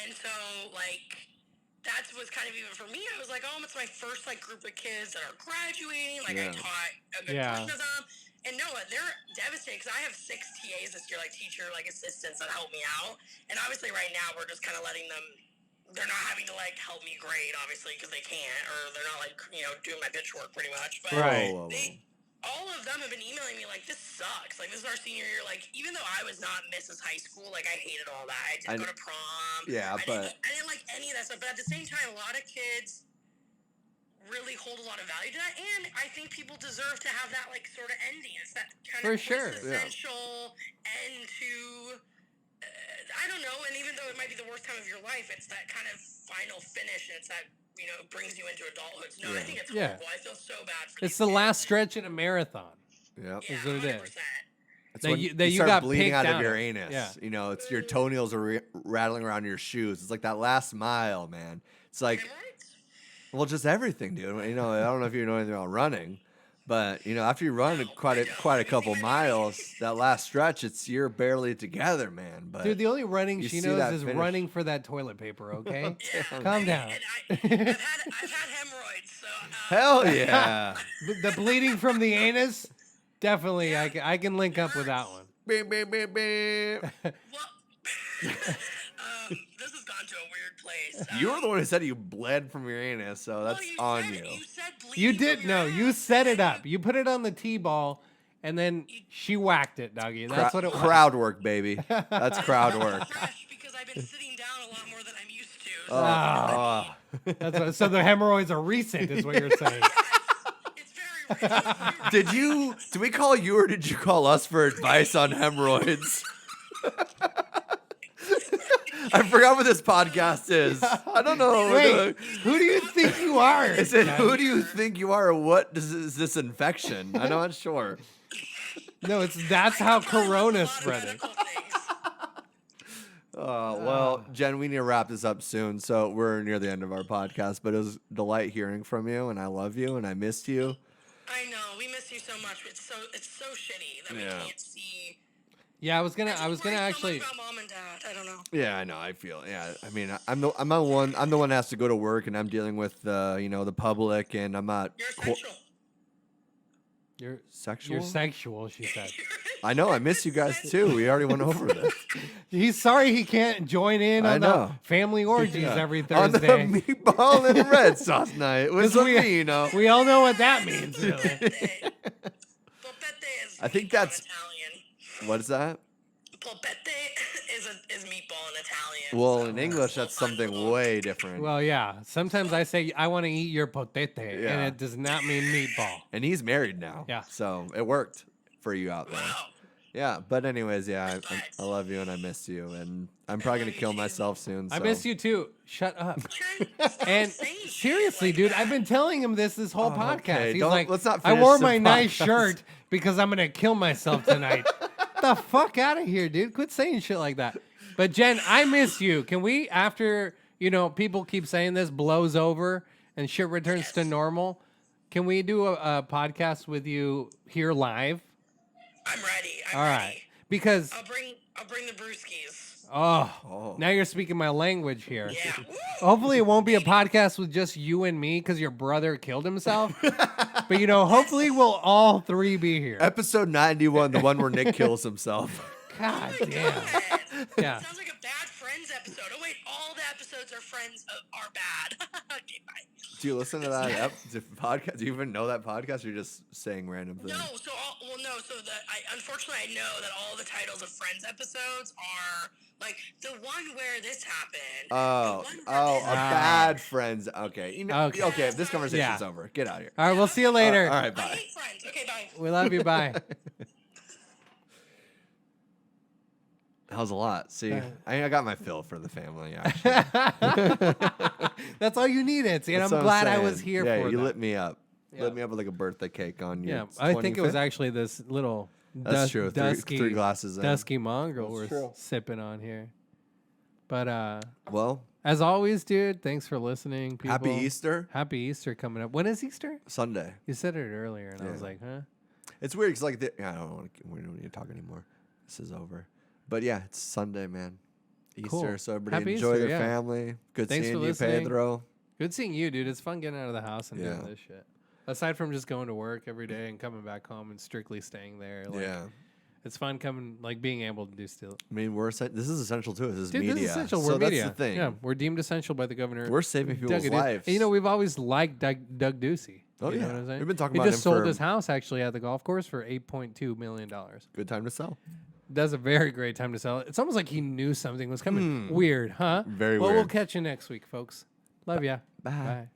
and so like that was kind of even for me. I was like, oh, it's my first like group of kids that are graduating. Like I Yeah. taught a good Yeah. portion of them, and no, they're devastated because I have 6 TAs this year, like teacher like assistants that help me out, and obviously right now we're just kind of letting them. They're not having to like help me grade, obviously, because they can't, or they're not like doing my bitch work pretty much. But Right. Whoa, whoa, whoa. all of them have been emailing me like, this sucks. Like, this is our senior year. Like, even though I was not Mrs. High School, like, I hated all that. I didn't go to prom. Yeah, I didn't like any of that stuff. But at the same time, a lot of kids really hold a lot of value to that. And I think people deserve to have that, like, sort of ending. It's that kind For of sure, yeah. essential end to I don't know. And even though it might be the worst time of your life, it's that kind of final finish. And it's that, brings you into adulthood. No, I think it's horrible. I feel so bad for It's the last stretch in a marathon. Yep. Yeah, is what it 100%. is. That you start got bleeding picked out of out your of. anus. Yeah. It's your toenails are rattling around your shoes. It's like that last mile, man. It's like, Hemorrhoids? well, just everything, dude. I don't know if you know anything about running, but after you run quite a couple miles, that last stretch, you're barely together, man. But Dude, the only running you she see knows that is finish. running for that toilet paper, okay? Yeah, Calm down. And I've had hemorrhoids, so... Hell yeah. The bleeding from the anus, definitely, I can link up with that one. Beep, beep, beep, beep. Well, this has gone to a weird place. You were the one who said you bled from your anus, so that's on you. You said bleeding You from did, your no, ass. you set it up. You put it on the T-ball, and then she whacked it, doggy. That's what it was. Crowd work, baby. That's crowd work. Fresh because I've been sitting down a lot more than I'm used to. That's what, so the hemorrhoids are recent, is what you're saying. It's very recent. Did we call you or did you call us for advice on hemorrhoids? I forgot what this podcast is. I don't know. Wait, who do you think you are? Is it who do you think you are or what is this infection? I'm not sure. No, that's how Corona spread. Well, Jen, we need to wrap this up soon. So we're near the end of our podcast, but it was a delight hearing from you, and I love you, and I missed you. I know we miss you so much. It's so shitty that we can't see. Yeah, I was gonna actually. So much about mom and dad. I don't know. Yeah, I know. I feel. Yeah, I mean, I'm the one that has to go to work, and I'm dealing with the public, and I'm not. You're essential. You're sexual. You're sexual, she said. I know. I miss you guys too. We already went over this. He's sorry he can't join in on the family orgies every Thursday. On the meatball and red sauce night with me, We all know what that means, really. I think that's Italian. What is that? Polpette is meatball in Italian. Well, in English, that's something way different. Well, yeah. Sometimes I say I want to eat your potete, and Yeah. it does not mean meatball. And he's married now. Yeah. So it worked for you out there. Wow. Yeah. But anyways, yeah, I love you and I miss you. And I'm probably going to kill myself soon. I so. miss you too. Shut up. Stop And saying shit seriously, like dude, that. I've been telling him this whole podcast. okay, He's don't- like, let's not I finish wore the my nice podcast." shirt because I'm gonna kill myself tonight. The fuck out of here, dude. Quit saying shit like that. But Jen, I miss you. Can we, after people keep saying this blows over and shit returns to normal, can we do a podcast with you here live? I'm ready. All right. Because I'll bring the brewskis. now you're speaking my language here. Yeah. Hopefully it won't be a podcast with just you and me because your brother killed himself. But hopefully we'll all three be here. Episode 91, the one where Nick kills himself. God damn. Yeah. Sounds like a bad Friends episode. Oh wait, all the episodes are Friends are bad. Okay, bye. Do you listen to that podcast? Do you even know that podcast? Or you're just saying random things? No, so unfortunately I know that all the titles of Friends episodes are like the one where this happened. Oh, bad friends. Okay, okay. This conversation's over. Get out of here. All right, we'll see you later. All right, I bye. hate Friends. Okay, bye. We love you. Bye. That was a lot. See, I got my fill for the family. Actually, That's all you needed. See, and That's I'm what glad I saying. was here yeah, for you that. lit me up. Yeah. Lit me up with like a birthday cake on you. Yeah, I think it was actually this little That's true. Three glasses in. dusky mongrel That's we're true. sipping on here. But Well, as always, dude, thanks for listening. People. happy Easter. Happy Easter coming up. When is Easter? Sunday. You said it earlier, and I was Yeah. like, huh? It's weird because I don't we don't need to talk anymore. This is over. But yeah, it's Sunday, man. Easter, Cool. so everybody Happy enjoy Easter, their yeah. family. Good Thanks seeing for you, listening. Pedro. Good seeing you, dude. It's fun getting out of the house and Yeah. doing this shit. Aside from just going to work every day and coming back home and strictly staying there. Like, Yeah. It's fun being able to do still. I mean, this is essential too. This is Dude, media. this is essential. So We're that's media. the thing. Yeah, we're deemed essential by the governor. We're saving people's Doug, lives. And, we've always liked Doug Ducey. Oh, You know yeah. what I'm saying? We've been talking he about just him sold for- his house actually at the golf course for $8.2 million. Good time to sell. That's a very great time to sell it. It's almost like he knew something was coming. Weird, huh? Very Well, we'll weird. catch you next week, folks. Love ya. Bye. Bye.